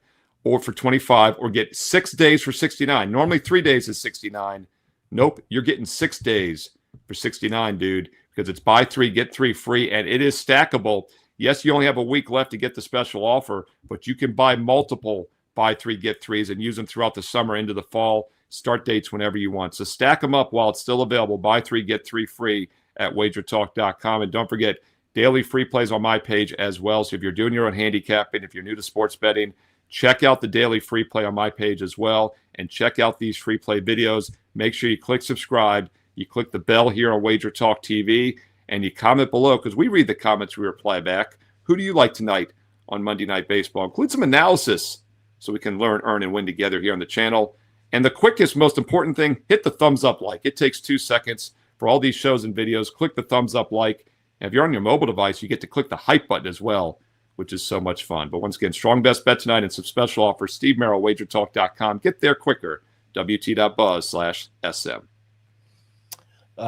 or for 25, or get 6 days for 69. Normally 3 days is 69. Nope, you're getting 6 days for 69, dude. Because it's buy 3, get 3 free, and it is stackable. Yes, you only have a week left to get the special offer, but you can buy multiple buy 3, get 3s and use them throughout the summer into the fall. Start dates whenever you want. So stack them up while it's still available. Buy 3, get 3 free at WagerTalk.com. And don't forget, daily free plays on my page as well. So if you're doing your own handicapping, if you're new to sports betting, check out the daily free play on my page as well. And check out these free play videos. Make sure you click subscribe. You click the bell here on Wager Talk TV, and you comment below because we read the comments, we reply back. Who do you like tonight on Monday Night Baseball? Include some analysis so we can learn, earn, and win together here on the channel. And the quickest, most important thing, hit the thumbs up like. It takes 2 seconds for all these shows and videos. Click the thumbs up like. And if you're on your mobile device, you get to click the hype button as well, which is so much fun. But once again, strong best bet tonight and some special offers. Steve Merril, WagerTalk.com. Get there quicker. WT.buzz/SM.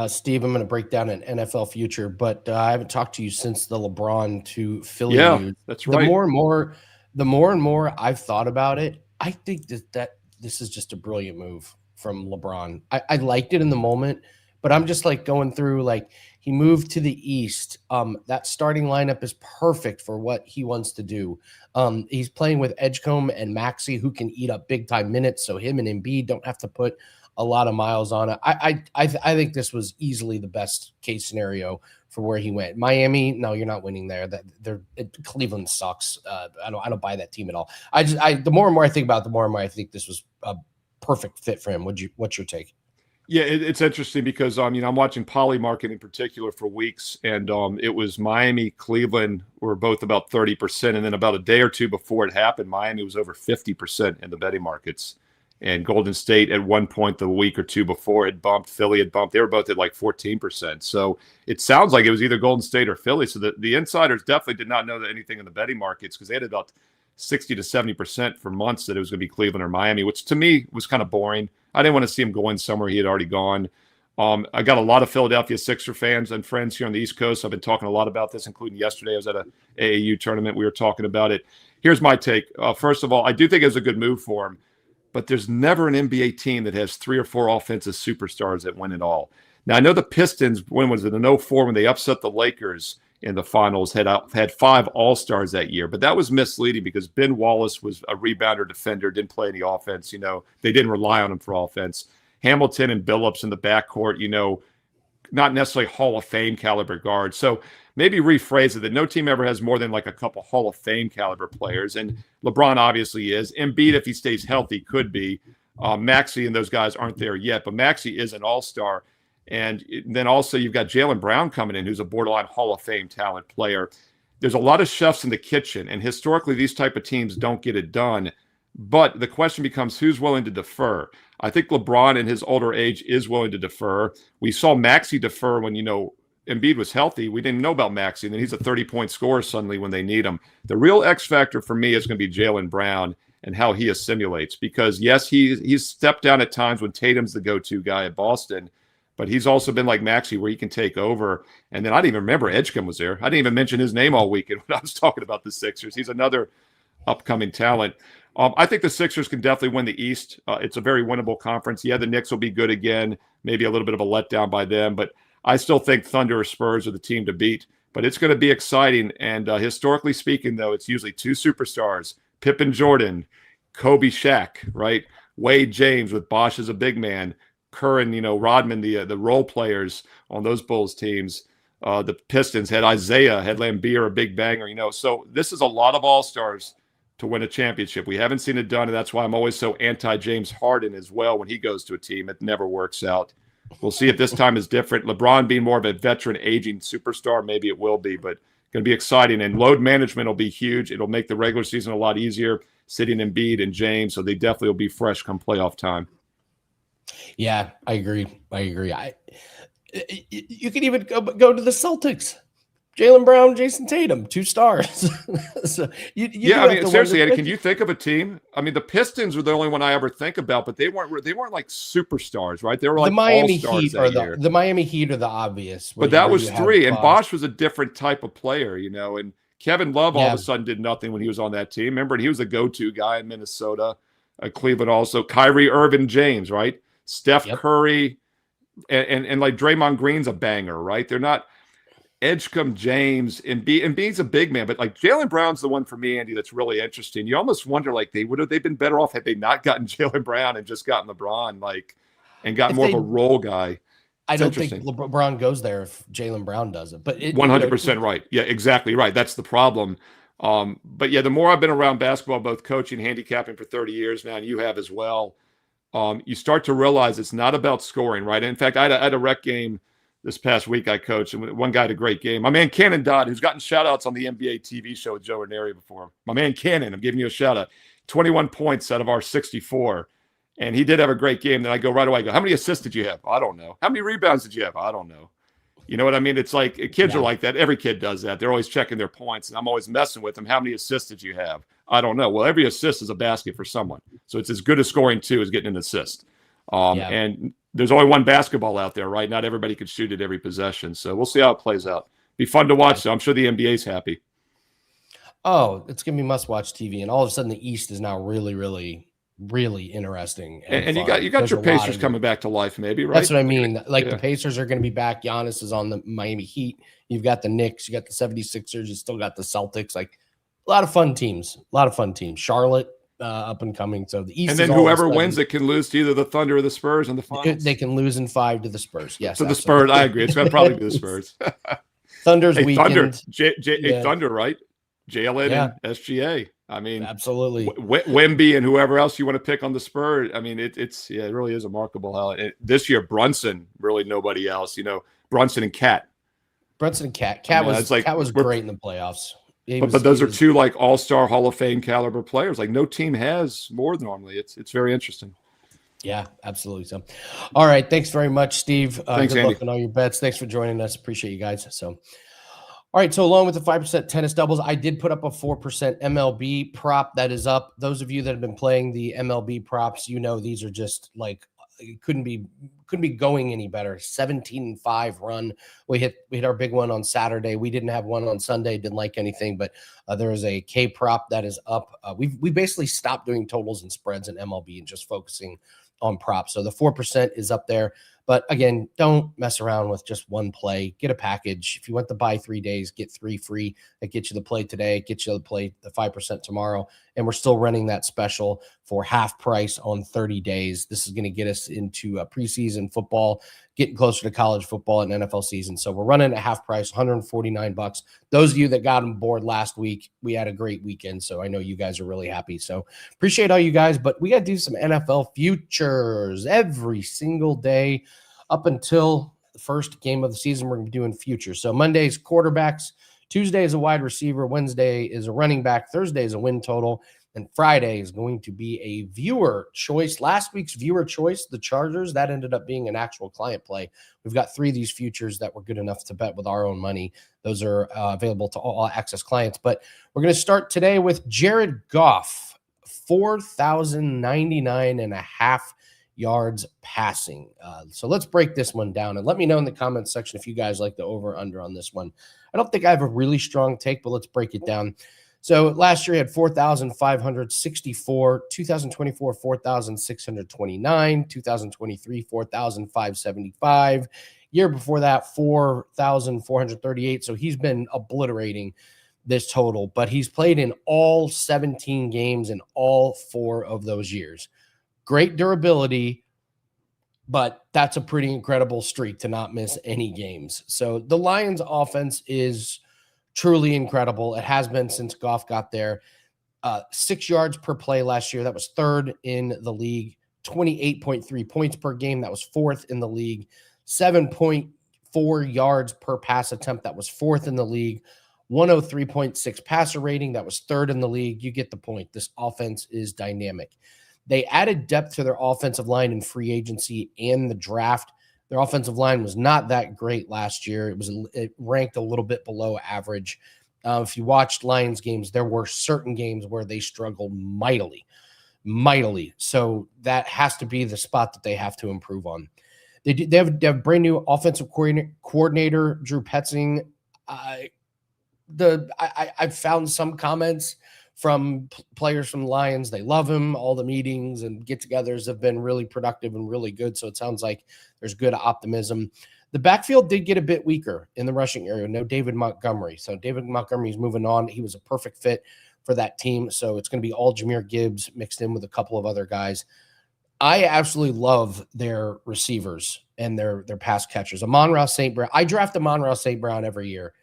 Steve, I'm going to break down an NFL future, but I haven't talked to you since the LeBron to Philly. Yeah, that's right. The more and more I've thought about it, I think that this is just a brilliant move from LeBron. I liked it in the moment, but I'm just like going through, like, he moved to the East. That starting lineup is perfect for what he wants to do. He's playing with Edgecombe and Maxey, who can eat up big time minutes, so him and Embiid don't have to put a lot of miles on it. I think this was easily the best case scenario for where he went. Miami, no, you're not winning there. Cleveland sucks. I don't buy that team at all. The more and more I think about it, the more and more I think this was a perfect fit for him. What's your take? Yeah, it's interesting because I'm watching Poly Market in particular for weeks, and it was Miami, Cleveland were both about 30%, and then about a day or two before it happened, Miami was over 50% in the betting markets. And Golden State at one point the week or two before it bumped, Philly had bumped. They were both at like 14%. So it sounds like it was either Golden State or Philly. So the insiders definitely did not know that anything in the betting markets, because they had about 60 to 70% for months that it was going to be Cleveland or Miami, which to me was kind of boring. I didn't want to see him going somewhere he had already gone. I got a lot of Philadelphia Sixer fans and friends here on the East Coast. I've been talking a lot about this, including yesterday. I was at a AAU tournament. We were talking about it. Here's my take. First of all, I do think it was a good move for him. But there's never an NBA team that has 3 or 4 offensive superstars that win it all. Now, I know the Pistons, when was it, in 2004, when they upset the Lakers in the finals, had 5 All-Stars that year. But that was misleading because Ben Wallace was a rebounder defender, didn't play any offense. They didn't rely on him for offense. Hamilton and Billups in the backcourt, not necessarily Hall of Fame caliber guards. So maybe rephrase it that no team ever has more than like a couple Hall of Fame caliber players. And LeBron obviously is. Embiid, if he stays healthy, could be. Maxey and those guys aren't there yet, but Maxey is an all-star. And then also you've got Jaylen Brown coming in, who's a borderline Hall of Fame talent player. there's a lot of chefs in the kitchen, and historically these type of teams don't get it done. But the question becomes, who's willing to defer? I think LeBron in his older age is willing to defer. We saw Maxey defer when, Embiid was healthy. We didn't know about Maxey, and then he's a 30-point scorer suddenly when they need him. The real X factor for me is going to be Jaylen Brown and how he assimilates, because yes, he's stepped down at times when Tatum's the go-to guy at Boston, but he's also been like Maxey where he can take over. And then I didn't even remember Edgecombe was there. I didn't even mention his name all weekend when I was talking about the Sixers. He's another upcoming talent. I think the Sixers can definitely win the East. It's a very winnable conference. Yeah, the Knicks will be good again. Maybe a little bit of a letdown by them, but I still think Thunder or Spurs are the team to beat. But it's going to be exciting. And historically speaking, though, it's usually two superstars, Pippen Jordan, Kobe Shaq, right? Wade James with Bosh as a big man, Kerr and Rodman, the role players on those Bulls teams. The Pistons had Isaiah, had Lambeer, a big banger. So this is a lot of all-stars to win a championship. We haven't seen it done, and that's why I'm always so anti-James Harden as well. When he goes to a team, it never works out. We'll see if this time is different. LeBron being more of a veteran, aging superstar, maybe it will be, but going to be exciting. And load management will be huge. It'll make the regular season a lot easier, sitting Embiid and James, so they definitely will be fresh come playoff time. Yeah, I agree. You could even go to the Celtics. Jaylen Brown, Jason Tatum, 2 stars. So seriously, Eddie, can you think of a team? I mean, the Pistons were the only one I ever think about, but they weren't like superstars, right? They were like the Miami all-stars Heat the Miami Heat are the obvious. But that was 3, and Bosh was a different type of player, and Kevin Love all of a sudden did nothing when he was on that team. Remember, he was the go-to guy in Minnesota, Cleveland also. Kyrie Irving, James, right? Steph Curry, and like Draymond Green's a banger, right? They're not Edgecombe, James, and Embiid's a big man, but like Jaylen Brown's the one for me, Andy, that's really interesting. You almost wonder, like, they been better off had they not gotten Jaylen Brown and just gotten LeBron, and got more of a role guy. I don't think LeBron goes there if Jaylen Brown does it, but 100% right. Yeah, exactly right. That's the problem. But yeah, the more I've been around basketball, both coaching, handicapping for 30 years now, and you have as well, you start to realize it's not about scoring, right? And in fact, I had a rec game this past week I coached, and one guy had a great game. My man Cannon Dodd, who's gotten shout-outs on the NBA TV show with Joe Ranieri before. My man Cannon, I'm giving you a shout-out. 21 points out of our 64. And he did have a great game. Then I go right away, how many assists did you have? I don't know. How many rebounds did you have? I don't know. You know what I mean? It's like kids are like that. Every kid does that. They're always checking their points, and I'm always messing with them. How many assists did you have? I don't know. Well, every assist is a basket for someone. So it's as good as scoring, too, as getting an assist. And there's only one basketball out there, right? Not everybody can shoot at every possession. So we'll see how it plays out. Be fun to watch, though. I'm sure the NBA's happy. Oh, it's going to be must-watch TV. And all of a sudden, the East is now really, really, really interesting. And you got your Pacers coming back to life, maybe, right? That's what I mean. The Pacers are going to be back. Giannis is on the Miami Heat. You've got the Knicks. You got the 76ers. You still got the Celtics. Like, a lot of fun teams. Charlotte. Up and coming. So the East, and then whoever wins it can lose to either the Thunder or the Spurs in the finals. They can lose in 5 to the Spurs. Yes, to the Spurs. I agree. It's going to probably be the Spurs. Thunder's weekend. Thunder, right? JLN and SGA. I mean, absolutely. Wemby and whoever else you want to pick on the Spurs. I mean, it really is remarkable how this year Brunson, really nobody else. Brunson and Cat. Cat was great in the playoffs. But those are 2 like all-star Hall of Fame caliber players. Like no team has more normally. It's very interesting. Yeah, absolutely. So, all right. Thanks very much, Steve. Thanks, good Andy. luck on all your bets. Thanks for joining us. Appreciate you guys. So, all right. So along with the 5% tennis doubles, I did put up a 4% MLB prop that is up. Those of you that have been playing the MLB props, these are just like, it couldn't be going any better. 17-5 run. We hit our big one on Saturday. We didn't have one on Sunday. Didn't like anything, but there is a K prop that is up. We basically stopped doing totals and spreads in MLB and just focusing on props. So the 4% is up there. But again, don't mess around with just one play. Get a package. If you want to buy 3 days, get 3 free. That gets you the play today, gets you the play the 5% tomorrow. And we're still running that special for half price on 30 days. This is going to get us into preseason football, getting closer to college football and NFL season. So we're running at half price, $149. Those of you that got on board last week, we had a great weekend. So I know you guys are really happy. So appreciate all you guys, but we got to do some NFL futures every single day up until the first game of the season. We're going to be doing futures. So Monday's quarterbacks, Tuesday is a wide receiver. Wednesday is a running back. Thursday is a win total. And Friday is going to be a viewer choice. Last week's viewer choice, the Chargers, that ended up being an actual client play. We've got 3 of these futures that were good enough to bet with our own money. Those are available to all access clients. But we're going to start today with Jared Goff, 4,099.5 yards passing. So let's break this one down. And let me know in the comments section if you guys like the over-under on this one. I don't think I have a really strong take, but let's break it down. So last year he had 4,564, 2024, 4,629, 2023, 4,575. Year before that, 4,438. So he's been obliterating this total, but he's played in all 17 games in all 4 of those years. Great durability, but that's a pretty incredible streak to not miss any games. So the Lions offense is truly incredible. It has been since Goff got there. 6 yards per play last year. That was 3rd in the league. 28.3 points per game. That was 4th in the league. 7.4 yards per pass attempt. That was 4th in the league. 103.6 passer rating. That was 3rd in the league. You get the point. This offense is dynamic. They added depth to their offensive line in free agency and the draft. Their offensive line was not that great last year. It ranked a little bit below average. If you watched Lions games, there were certain games where they struggled mightily. So that has to be the spot that they have to improve on. They have a brand new offensive coordinator, Drew Petzing. I've found some comments from players from the Lions. They love him. All the meetings and get-togethers have been really productive and really good. So it sounds like there's good optimism. The backfield did get a bit weaker in the rushing area. No David Montgomery. So David Montgomery's moving on. He was a perfect fit for that team. So it's going to be all Jahmyr Gibbs mixed in with a couple of other guys. I absolutely love their receivers and their pass catchers. Amon-Ra St. Brown. I draft Amon-Ra St. Brown every year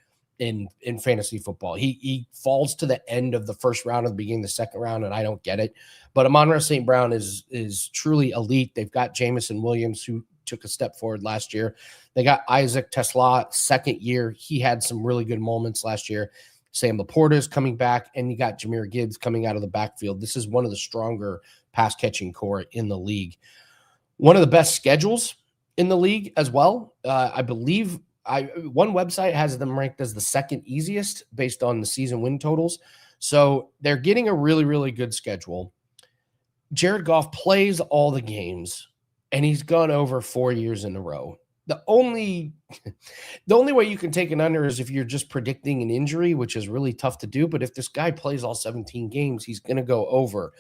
in fantasy football. He falls to the end of the first round or the beginning of the second round, and I don't get it. But Amon-Ra St. Brown is truly elite. They've got Jamison Williams, who took a step forward last year. They got Isaac Tesla, second year. He had some really good moments last year. Sam Laporta is coming back, and you got Jahmyr Gibbs coming out of the backfield. This is one of the stronger pass-catching core in the league. One of the best schedules in the league as well. I believe one website has them ranked as the second easiest based on the season win totals. So they're getting a really, really good schedule. Jared Goff plays all the games, and he's gone over 4 years in a row. The only way you can take an under is if you're just predicting an injury, which is really tough to do. But if this guy plays all 17 games, he's going to go over.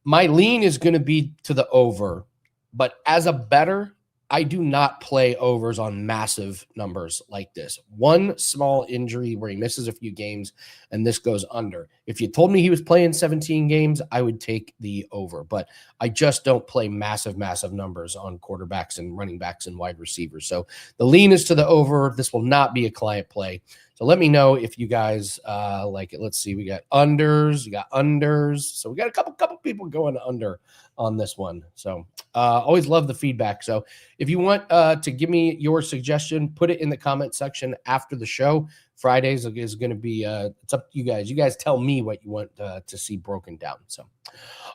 My lean is going to be to the over. But as a bettor, I do not play overs on massive numbers like this. One small injury where he misses a few games and this goes under. If you told me he was playing 17 games, I would take the over. But I just don't play massive numbers on quarterbacks and running backs and wide receivers. So the lean is to the over. This will not be a client play. So let me know if you guys like it. Let's see. We got unders. We got unders. So we got a couple people going under on this one. So always love the feedback. So if you want to give me your suggestion, put it in the comment section after the show. Fridays is going to be it's up to you guys. You guys tell me what you want to see broken down. So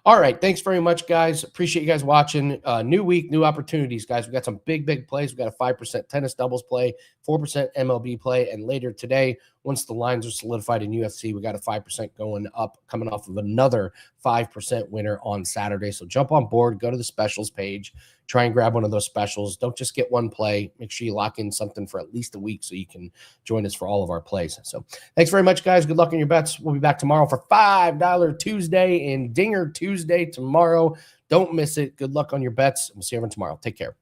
all right, thanks very much, guys. Appreciate you guys watching. New week, new opportunities, guys. We got some big plays. We got a 5% tennis doubles play, 4% MLB play, and later today, once the lines are solidified in UFC, we got a 5% going up, coming off of another 5% winner on Saturday. So jump on board, go to the specials page, try and grab one of those specials. Don't just get one play. Make sure you lock in something for at least a week so you can join us for all of our plays. So thanks very much, guys. Good luck on your bets. We'll be back tomorrow for $5 Tuesday and Dinger Tuesday tomorrow. Don't miss it. Good luck on your bets. We'll see everyone tomorrow. Take care.